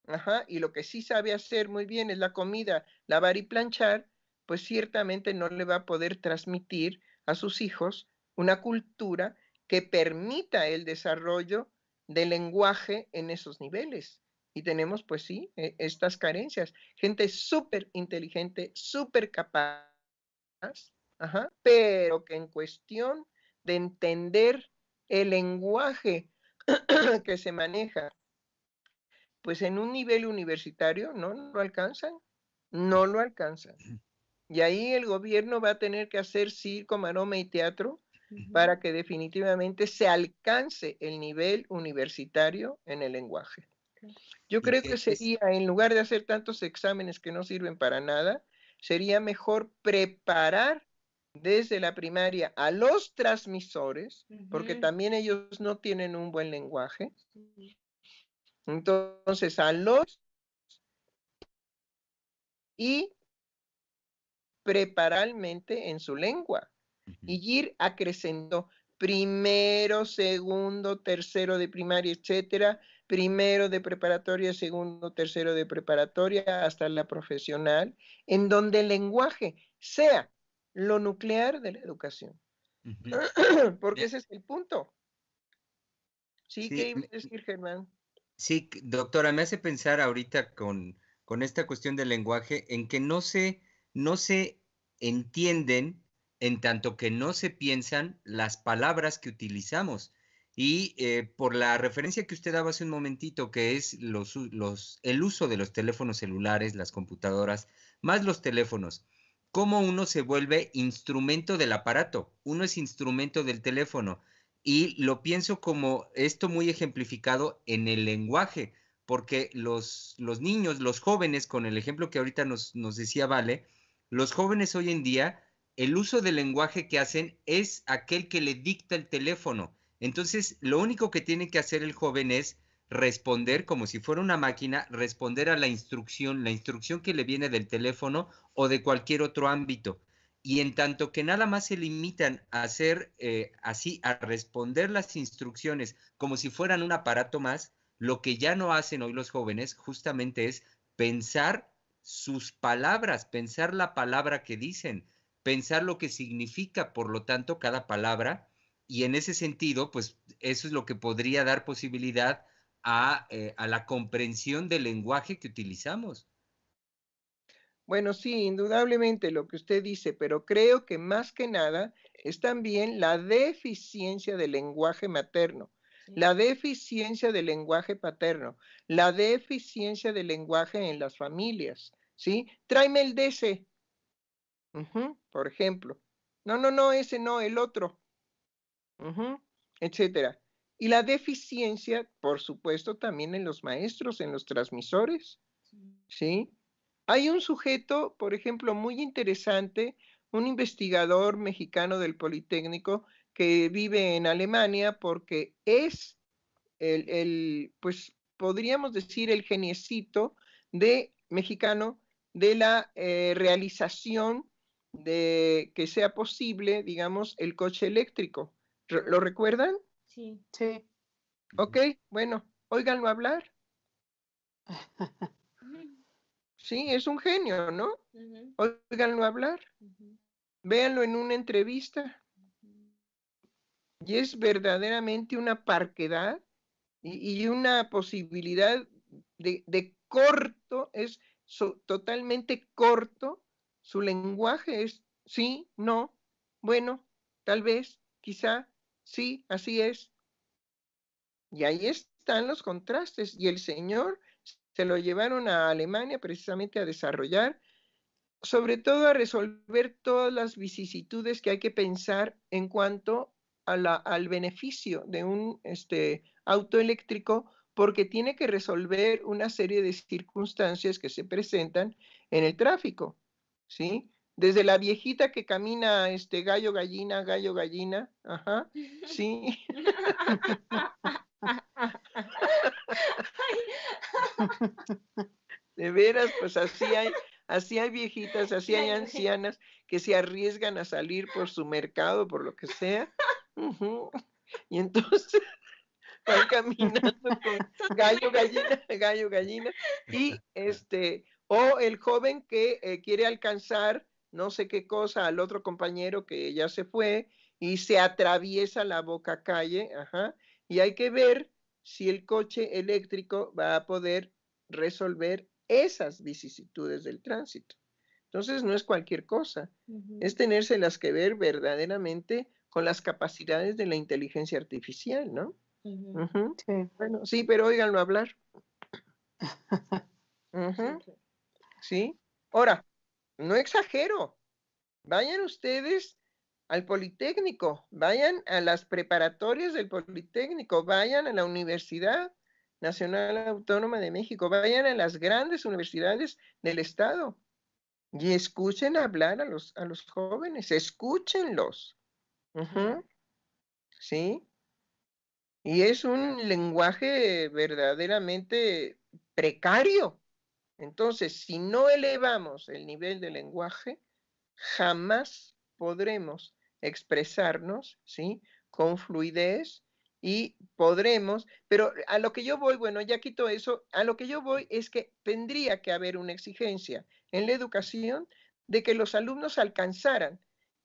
ajá, y lo que sí sabe hacer muy bien es la comida, lavar y planchar, pues ciertamente no le va a poder transmitir a sus hijos una cultura que permita el desarrollo del lenguaje en esos niveles. Y tenemos, pues sí, estas carencias. Gente súper inteligente, súper capaz, ajá, pero que en cuestión de entender el lenguaje que se maneja, pues en un nivel universitario no lo alcanzan, no lo alcanzan. Y ahí el gobierno va a tener que hacer circo, maroma y teatro para que definitivamente se alcance el nivel universitario en el lenguaje. Yo creo que sería, en lugar de hacer tantos exámenes que no sirven para nada, sería mejor preparar desde la primaria a los transmisores, porque también ellos no tienen un buen lenguaje. Entonces, a los y preparalmente en su lengua y ir acrecentando primero, segundo, tercero de primaria, etcétera, primero de preparatoria, segundo, tercero de preparatoria, hasta la profesional, en donde el lenguaje sea lo nuclear de la educación. Porque ese es el punto. ¿Sí? ¿Qué ibas a decir, Germán? Sí, doctora, me hace pensar ahorita con con esta cuestión del lenguaje en que no se entienden en tanto que no se piensan las palabras que utilizamos. Y por la referencia que usted daba hace un momentito, que es el uso de los teléfonos celulares, las computadoras, más los teléfonos, cómo uno se vuelve instrumento del aparato, uno es instrumento del teléfono. Y lo pienso como esto muy ejemplificado en el lenguaje, porque los niños, los jóvenes, con el ejemplo que ahorita nos decía Vale, los jóvenes hoy en día, el uso del lenguaje que hacen es aquel que le dicta el teléfono. Entonces, lo único que tiene que hacer el joven es responder como si fuera una máquina, responder a la instrucción que le viene del teléfono o de cualquier otro ámbito. Y en tanto que nada más se limitan a hacer así, a responder las instrucciones como si fueran un aparato más, lo que ya no hacen hoy los jóvenes justamente es pensar sus palabras, pensar la palabra que dicen, pensar lo que significa, por lo tanto, cada palabra. Y en ese sentido, pues eso es lo que podría dar posibilidad a la comprensión del lenguaje que utilizamos. Bueno, sí, indudablemente lo que usted dice, pero creo que más que nada es también la deficiencia del lenguaje materno, la deficiencia del lenguaje paterno, la deficiencia del lenguaje en las familias, ¿sí? Tráeme el de ese, por ejemplo. No, no, no, ese no, el otro, etcétera. Y la deficiencia, por supuesto, también en los maestros, en los transmisores, ¿sí? Hay un sujeto, por ejemplo, muy interesante, un investigador mexicano del Politécnico que vive en Alemania porque es pues podríamos decir el geniecito mexicano de la realización de que sea posible, digamos, el coche eléctrico. ¿Lo recuerdan? Sí. Sí. Ok, bueno, óiganlo hablar. Sí, es un genio, ¿no? Óiganlo hablar. Véanlo en una entrevista. Y es verdaderamente una parquedad y una posibilidad de corto, es totalmente corto. Su lenguaje es sí, no, bueno, tal vez, quizá, sí, así es. Y ahí están los contrastes. Y el señor se lo llevaron a Alemania precisamente a desarrollar, sobre todo a resolver todas las vicisitudes que hay que pensar en cuanto al beneficio de un auto eléctrico, porque tiene que resolver una serie de circunstancias que se presentan en el tráfico, ¿sí? Desde la viejita que camina gallo, gallina, ajá, sí. De veras, pues así hay viejitas, así hay ancianas que se arriesgan a salir por su mercado, por lo que sea. Y entonces van caminando con gallo, gallina, y o el joven que quiere alcanzar no sé qué cosa al otro compañero que ya se fue y se atraviesa la boca calle, y hay que ver si el coche eléctrico va a poder resolver esas vicisitudes del tránsito. Entonces no es cualquier cosa, es tenérselas que ver verdaderamente con las capacidades de la inteligencia artificial, ¿no? Sí. Bueno, sí, pero óiganlo hablar. Sí. Ahora, no exagero. Vayan ustedes al Politécnico, vayan a las preparatorias del Politécnico, vayan a la Universidad Nacional Autónoma de México, vayan a las grandes universidades del Estado y escuchen hablar a los jóvenes, escúchenlos. ¿Sí? Y es un lenguaje verdaderamente precario. Entonces, si no elevamos el nivel de lenguaje, jamás podremos expresarnos, ¿sí? Con fluidez y podremos, pero a lo que yo voy, bueno, ya quito eso, a lo que yo voy es que tendría que haber una exigencia en la educación de que los alumnos alcanzaran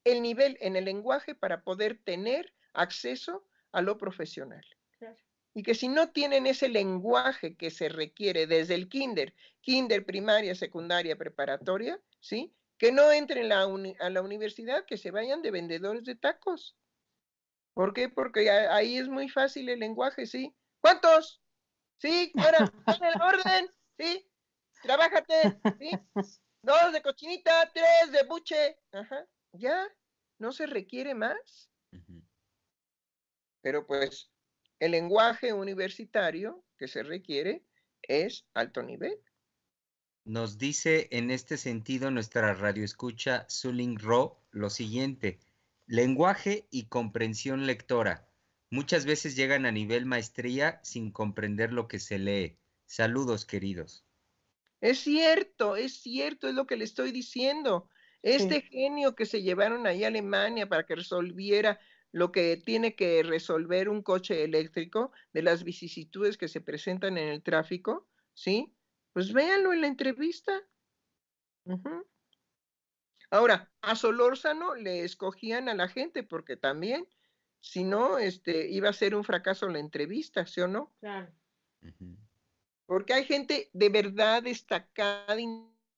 el nivel en el lenguaje para poder tener acceso a lo profesional. Claro. y que si no tienen ese lenguaje que se requiere desde el kinder, primaria, secundaria, preparatoria, ¿sí? Que no entren a la universidad, que se vayan de vendedores de tacos. ¿Por qué? Porque ahí es muy fácil el lenguaje, ¿sí? ¿Cuántos? Sí, ahora, pon el orden, ¿sí? Trabájate, ¿sí? 2 de cochinita, 3 de buche. Ajá, ya, no se requiere más. Pero pues el lenguaje universitario que se requiere es alto nivel. Nos dice en este sentido nuestra radioescucha Suling Ro lo siguiente: lenguaje y comprensión lectora. Muchas veces llegan a nivel maestría sin comprender lo que se lee. Saludos, queridos. Es cierto, es lo que le estoy diciendo. Este genio que se llevaron ahí a Alemania para que resolviera lo que tiene que resolver un coche eléctrico, de las vicisitudes que se presentan en el tráfico, ¿sí? Pues véanlo en la entrevista. Ahora, a Solórzano le escogían a la gente porque también, si no, iba a ser un fracaso la entrevista, ¿sí o no? Claro. Porque hay gente de verdad destacada,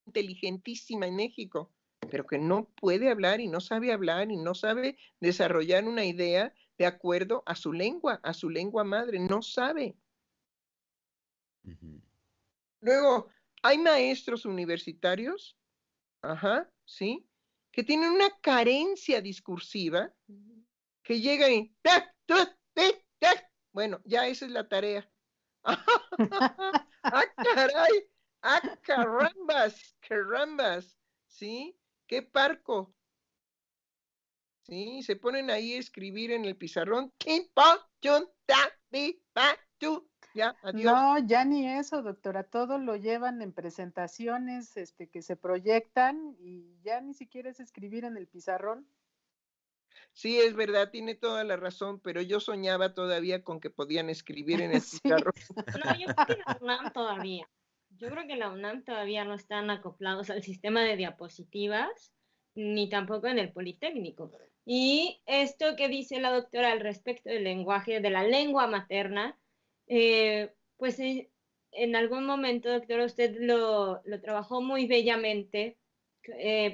inteligentísima en México, pero que no puede hablar y no sabe desarrollar una idea de acuerdo a su lengua madre, no sabe. Luego, hay maestros universitarios, ¿sí? Que tienen una carencia discursiva, que llegan y ¡tac, tac, tac, tac! Bueno, ya esa es la tarea. ¡Ah, caray! ¡Ah, carambas! ¿Sí? ¡Qué parco! ¿Sí? Se ponen ahí a escribir en el pizarrón. Ya, adiós. No, ya ni eso, doctora. Todo lo llevan en presentaciones que se proyectan y ya ni siquiera es escribir en el pizarrón. Sí, es verdad, tiene toda la razón, pero yo soñaba todavía con que podían escribir en el pizarrón. No, yo creo que la UNAM todavía. Yo creo que la UNAM todavía no están acoplados al sistema de diapositivas, ni tampoco en el Politécnico. Y esto que dice la doctora al respecto del lenguaje, de la lengua materna, pues en algún momento, doctora, usted lo trabajó muy bellamente,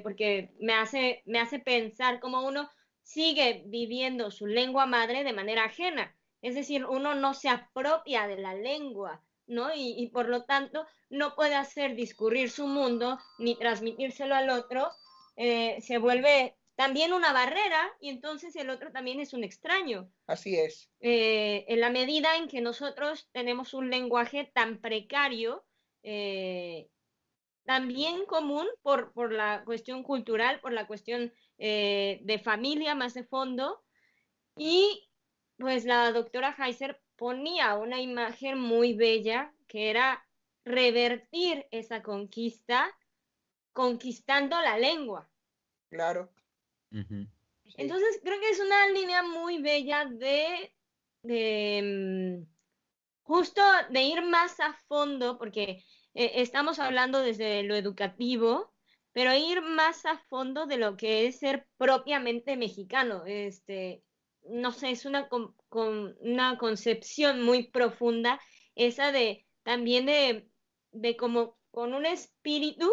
porque me hace pensar cómo uno sigue viviendo su lengua madre de manera ajena. Es decir, uno no se apropia de la lengua, ¿no? Y por lo tanto no puede hacer discurrir su mundo ni transmitírselo al otro. Se vuelve también una barrera y entonces el otro también es un extraño. Así es. En la medida en que nosotros tenemos un lenguaje tan precario, también común por la cuestión cultural, por la cuestión de familia más de fondo, y pues la doctora Heiser ponía una imagen muy bella que era revertir esa conquista conquistando la lengua. Claro. Sí. Entonces creo que es una línea muy bella de justo de ir más a fondo, porque estamos hablando desde lo educativo, pero ir más a fondo de lo que es ser propiamente mexicano. No sé, es una concepción muy profunda, esa de también de como con un espíritu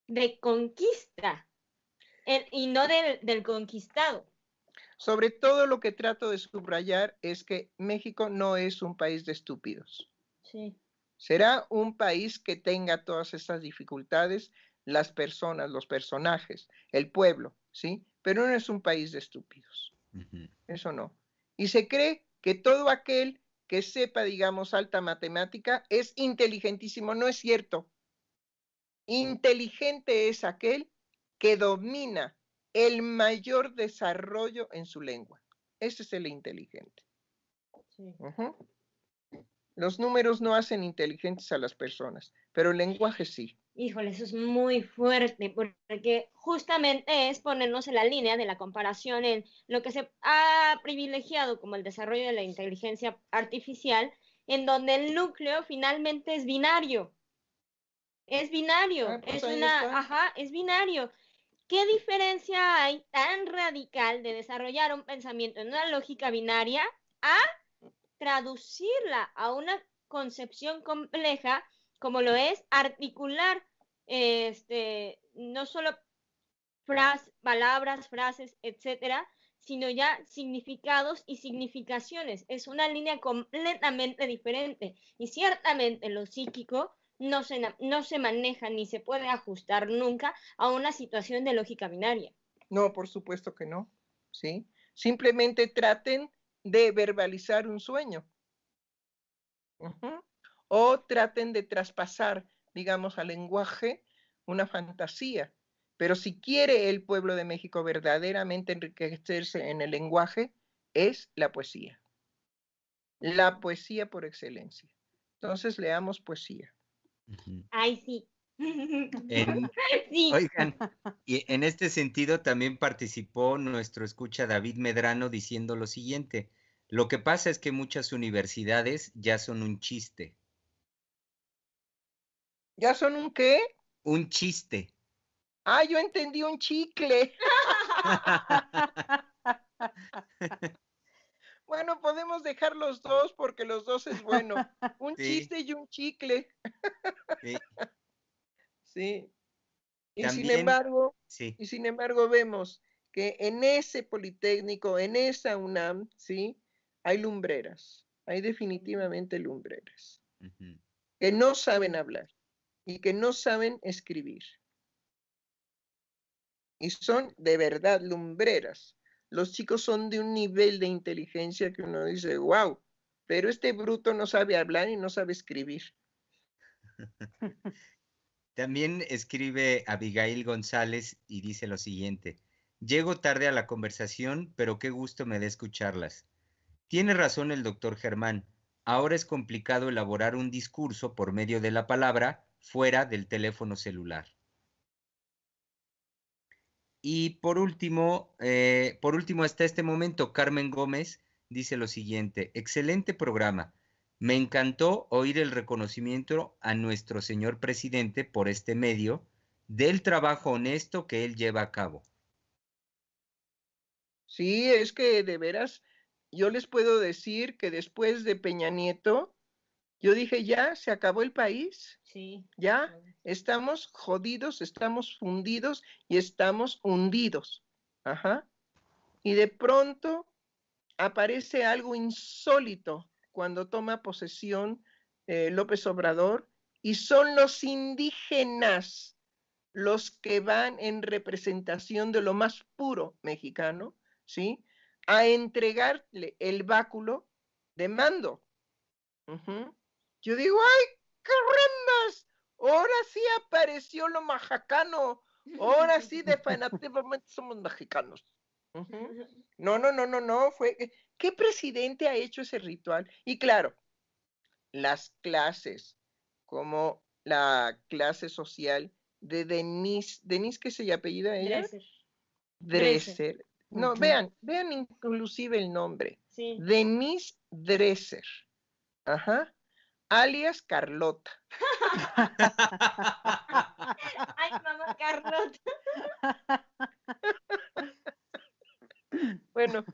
de conquista, y no del conquistado. Sobre todo lo que trato de subrayar es que México no es un país de estúpidos. Sí. Será un país que tenga todas estas dificultades, las personas, los personajes, el pueblo, ¿sí? Pero no es un país de estúpidos. Eso no. Y se cree que todo aquel que sepa, digamos, alta matemática es inteligentísimo. No es cierto. Inteligente es aquel que domina el mayor desarrollo en su lengua. Ese es el inteligente. Sí. Los números no hacen inteligentes a las personas, pero el lenguaje sí. Híjole, eso es muy fuerte, porque justamente es ponernos en la línea de la comparación en lo que se ha privilegiado como el desarrollo de la inteligencia artificial, en donde el núcleo finalmente es binario. Es binario, Pues es binario. ¿Qué diferencia hay tan radical de desarrollar un pensamiento en una lógica binaria a traducirla a una concepción compleja, como lo es articular no solo palabras, frases, etcétera, sino ya significados y significaciones. Es una línea completamente diferente. Y ciertamente lo psíquico no se maneja ni se puede ajustar nunca a una situación de lógica binaria. No, por supuesto que no, ¿sí? Simplemente traten de verbalizar un sueño. O traten de traspasar, digamos, al lenguaje una fantasía. Pero si quiere el pueblo de México verdaderamente enriquecerse en el lenguaje, es la poesía. La poesía por excelencia. Entonces leamos poesía. Ay, sí. Sí. Oigan, y en este sentido también participó nuestro escucha David Medrano diciendo lo siguiente: lo que pasa es que muchas universidades ya son un chiste. ¿Ya son un qué? Un chiste. Ah, yo entendí un chicle. Bueno, podemos dejar los dos porque los dos es bueno. Un Sí. chiste y un chicle. Sí. Sí. Y También, sin embargo vemos que en ese Politécnico, en esa UNAM, ¿sí? Hay lumbreras, hay definitivamente lumbreras, que no saben hablar y que no saben escribir. Y son de verdad lumbreras. Los chicos son de un nivel de inteligencia que uno dice, wow, pero este bruto no sabe hablar y no sabe escribir. También escribe Abigail González y dice lo siguiente: llego tarde a la conversación, pero qué gusto me da escucharlas. Tiene razón el doctor Germán, ahora es complicado elaborar un discurso por medio de la palabra fuera del teléfono celular. Y por último, hasta este momento, Carmen Gómez dice lo siguiente: excelente programa. Me encantó oír el reconocimiento a nuestro señor presidente por este medio del trabajo honesto que él lleva a cabo. Sí, es que de veras, yo les puedo decir que después de Peña Nieto, yo dije, ya, se acabó el país. Sí. Ya, estamos jodidos, estamos fundidos y estamos hundidos. Ajá. Y de pronto aparece algo insólito cuando toma posesión López Obrador, y son los indígenas los que van en representación de lo más puro mexicano, ¿sí? A entregarle el báculo de mando. Yo digo, ¡ay, carambas! Ahora sí apareció lo majacano. Ahora sí definitivamente somos mexicanos. No, ¿qué presidente ha hecho ese ritual? Y claro, las clases, como la clase social de Denise, ¿qué se apellida ella? Dresser. No, vean inclusive el nombre. Sí. Denise Dresser. Ajá. Alias Carlota. Ay, mamá Carlota. Bueno.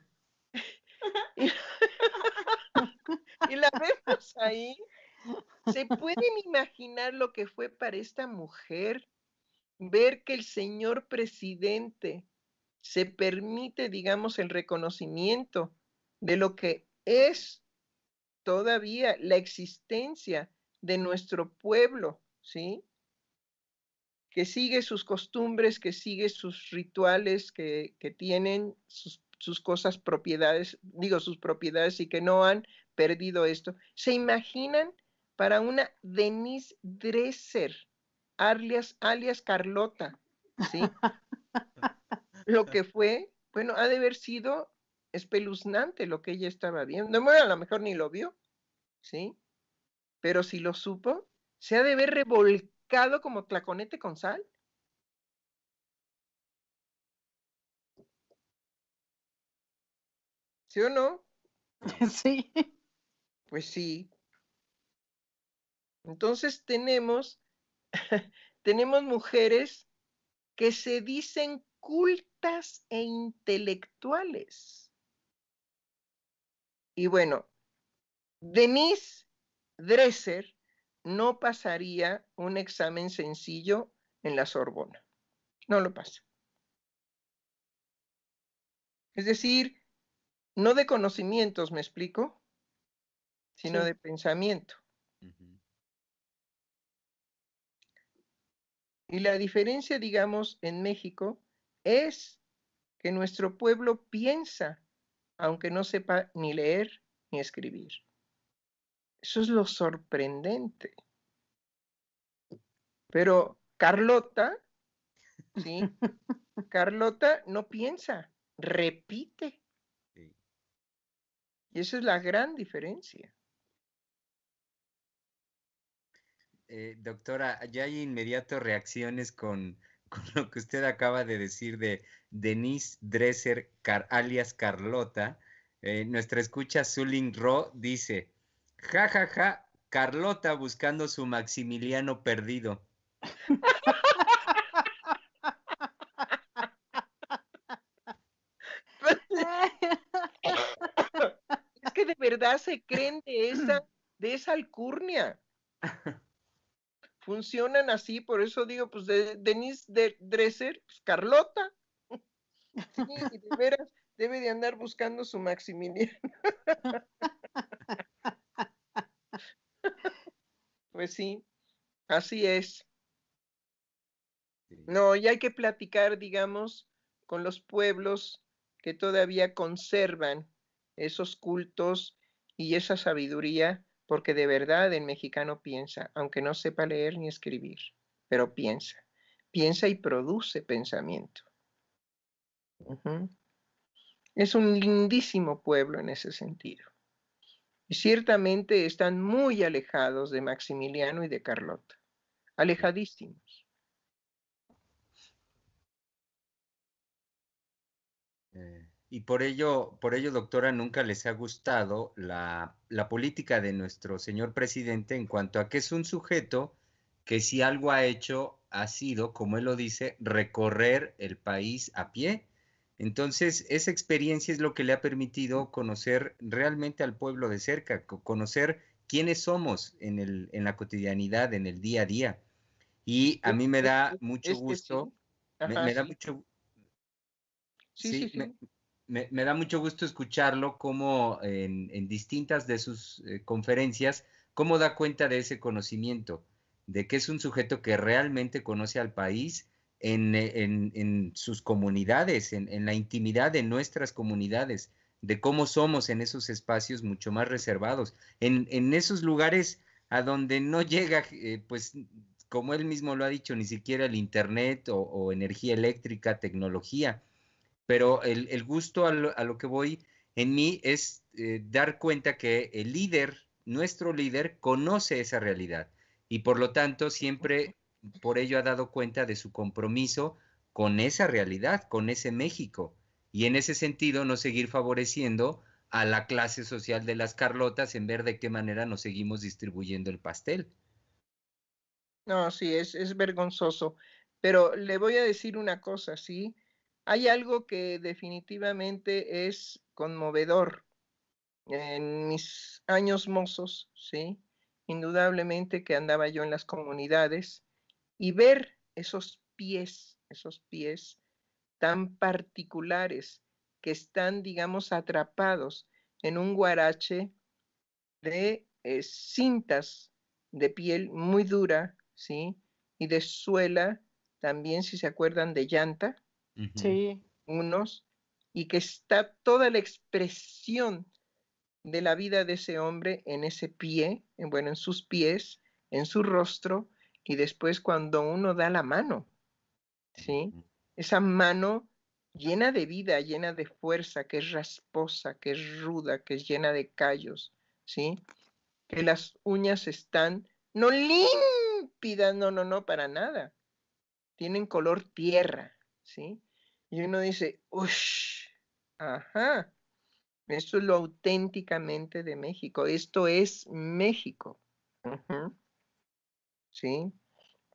Y la vemos ahí. ¿Se pueden imaginar lo que fue para esta mujer ver que el señor presidente se permite, digamos, el reconocimiento de lo que es todavía la existencia de nuestro pueblo, ¿sí? Que sigue sus costumbres, que sigue sus rituales, que tienen sus cosas, propiedades, digo sus propiedades, y que no han perdido esto? ¿Se imaginan para una Denise Dresser, alias Carlota, ¿sí? Lo que fue, bueno, ha de haber sido espeluznante lo que ella estaba viendo. Bueno, a lo mejor ni lo vio, ¿sí? Pero si lo supo, se ha de haber revolcado como tlaconete con sal. ¿Sí o no? Sí. Pues sí. Entonces tenemos mujeres que se dicen cultas e intelectuales. Y bueno, Denise Dresser no pasaría un examen sencillo en la Sorbona. No lo pasa. Es decir, no de conocimientos, ¿me explico? Sino Sí. de pensamiento. Y la diferencia, digamos, en México es que nuestro pueblo piensa, aunque no sepa ni leer ni escribir. Eso es lo sorprendente. Pero Carlota, ¿sí? Carlota no piensa, repite. Sí. Y esa es la gran diferencia. Doctora, ya hay inmediato reacciones con lo que usted acaba de decir de Denise Dresser, alias Carlota. Nuestra escucha Zuling Ro dice, ja, ja, ja, Carlota buscando su Maximiliano perdido. Es que de verdad se creen de esa alcurnia. Funcionan así, por eso digo, pues Denise Dresser, pues Carlota. Sí, y de veras debe de andar buscando su Maximiliano. Pues sí, así es. No, y hay que platicar, digamos, con los pueblos que todavía conservan esos cultos y esa sabiduría, porque de verdad el mexicano piensa, aunque no sepa leer ni escribir, pero piensa, piensa y produce pensamiento. Es un lindísimo pueblo en ese sentido. Y ciertamente están muy alejados de Maximiliano y de Carlota, alejadísimos. Y por ello, doctora, nunca les ha gustado la política de nuestro señor presidente en cuanto a que es un sujeto que si algo ha hecho ha sido, como él lo dice, recorrer el país a pie. Entonces, esa experiencia es lo que le ha permitido conocer realmente al pueblo de cerca, conocer quiénes somos en la cotidianidad, en el día a día. Y a mí me da mucho Es que sí. gusto, Ajá, me da sí. mucho, Sí, sí, sí, sí. me da mucho gusto escucharlo como en distintas de sus conferencias, cómo da cuenta de ese conocimiento, de que es un sujeto que realmente conoce al país en sus comunidades, en la intimidad de nuestras comunidades, de cómo somos en esos espacios mucho más reservados, en esos lugares a donde no llega, pues, como él mismo lo ha dicho, ni siquiera el internet o energía eléctrica, tecnología, pero el gusto a lo que voy en mí es dar cuenta que el líder, nuestro líder, conoce esa realidad y por lo tanto siempre por ello ha dado cuenta de su compromiso con esa realidad, con ese México. Y en ese sentido no seguir favoreciendo a la clase social de las Carlotas en ver de qué manera nos seguimos distribuyendo el pastel. No, sí, es vergonzoso. Pero le voy a decir una cosa, ¿sí? Hay algo que definitivamente es conmovedor. En mis años mozos, ¿sí? Indudablemente que andaba yo en las comunidades y ver esos pies tan particulares que están, digamos, atrapados en un guarache de cintas de piel muy dura, ¿sí? Y de suela, también si se acuerdan de llanta, Ujú. Sí. unos, y que está toda la expresión de la vida de ese hombre en ese pie, bueno, en sus pies, en su rostro, y después cuando uno da la mano, ¿sí? Esa mano llena de vida, llena de fuerza, que es rasposa, que es ruda, que es llena de callos, ¿sí? Que las uñas están no límpidas, no, no, no, para nada. Tienen color tierra, ¿sí? Y uno dice, uff, ajá, esto es lo auténticamente de México, esto es México. Ujú, ¿sí?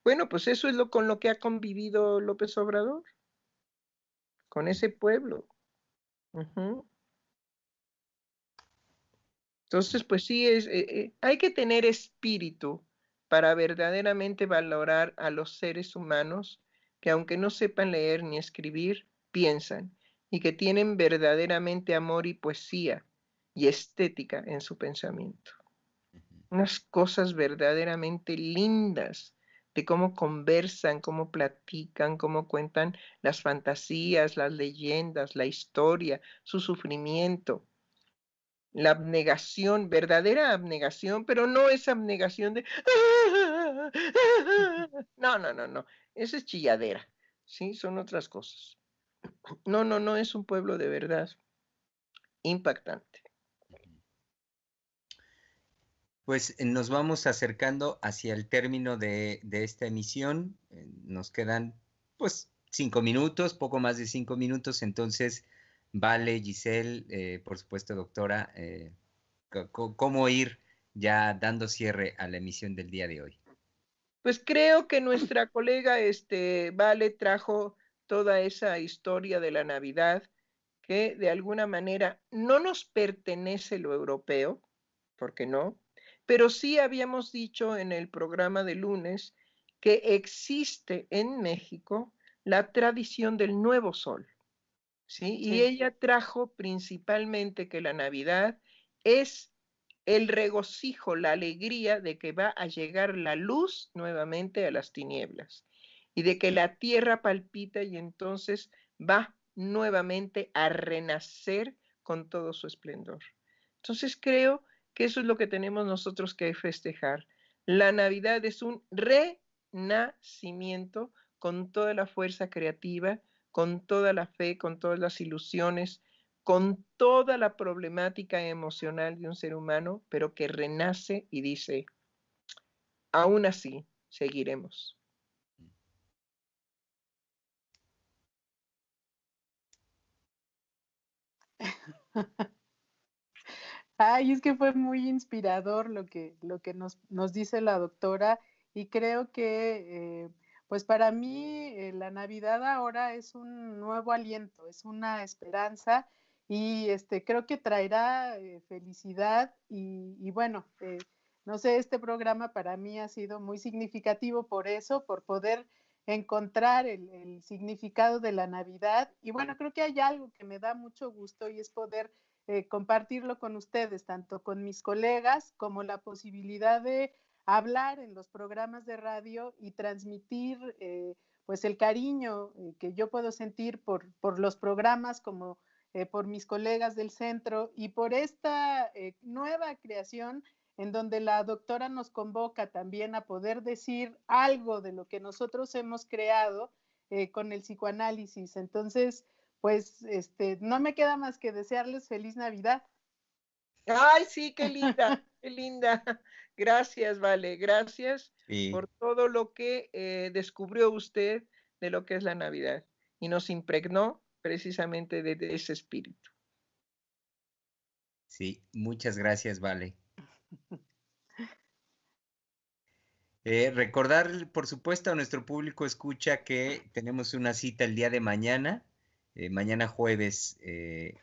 Bueno, pues eso es lo con lo que ha convivido López Obrador, con ese pueblo. Ujú. Entonces, pues sí, hay que tener espíritu para verdaderamente valorar a los seres humanos que aunque no sepan leer ni escribir, piensan y que tienen verdaderamente amor y poesía y estética en su pensamiento. Unas cosas verdaderamente lindas de cómo conversan, cómo platican, cómo cuentan las fantasías, las leyendas, la historia, su sufrimiento, la abnegación, verdadera abnegación, pero no esa abnegación de no, no, no, no, esa es chilladera, ¿sí? Son otras cosas. No, no, no es un pueblo de verdad impactante. Pues nos vamos acercando hacia el término de esta emisión. Nos quedan pues 5 minutos, poco más de 5 minutos. Entonces, Vale, Giselle, por supuesto, doctora, ¿cómo ir ya dando cierre a la emisión del día de hoy? Pues creo que nuestra colega Vale trajo toda esa historia de la Navidad que de alguna manera no nos pertenece lo europeo, porque no, pero sí habíamos dicho en el programa de lunes que existe en México la tradición del nuevo sol, ¿sí? Y Sí. ella trajo principalmente que la Navidad es el regocijo, la alegría de que va a llegar la luz nuevamente a las tinieblas y de que la tierra palpita y entonces va nuevamente a renacer con todo su esplendor. Entonces creo que eso es lo que tenemos nosotros que festejar. La Navidad es un renacimiento con toda la fuerza creativa, con toda la fe, con todas las ilusiones, con toda la problemática emocional de un ser humano, pero que renace y dice, aún así, seguiremos. Ay, es que fue muy inspirador lo que nos dice la doctora y creo que, pues para mí la Navidad ahora es un nuevo aliento, es una esperanza y creo que traerá felicidad y bueno, no sé, este programa para mí ha sido muy significativo por eso, por poder encontrar el significado de la Navidad y bueno, creo que hay algo que me da mucho gusto y es poder compartirlo con ustedes, tanto con mis colegas como la posibilidad de hablar en los programas de radio y transmitir pues el cariño que yo puedo sentir por los programas como por mis colegas del centro y por esta nueva creación en donde la doctora nos convoca también a poder decir algo de lo que nosotros hemos creado con el psicoanálisis. Entonces, pues no me queda más que desearles feliz Navidad. Ay, sí, qué linda, qué linda. Gracias, Vale, gracias Sí. por todo lo que descubrió usted de lo que es la Navidad y nos impregnó precisamente de ese espíritu. Sí, muchas gracias, Vale. Recordar, por supuesto, a nuestro público escucha que tenemos una cita el día de mañana, mañana jueves,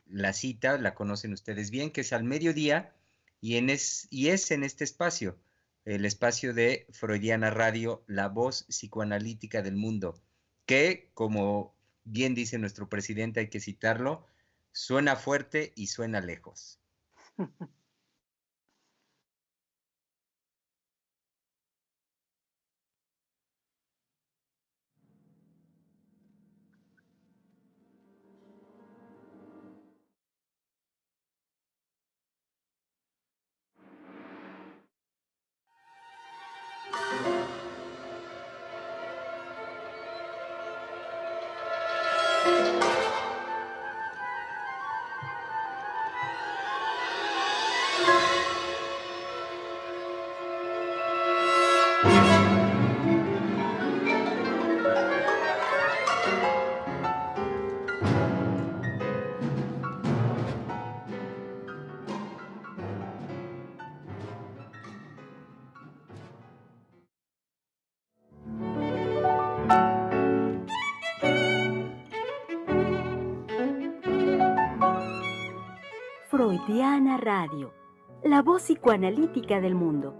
la cita, la conocen ustedes bien, que es al mediodía y es en este espacio, el espacio de Freudiana Radio, la voz psicoanalítica del mundo, que, como bien dice nuestro presidente, hay que citarlo, suena fuerte y suena lejos. Freudiana Radio, la voz psicoanalítica del mundo.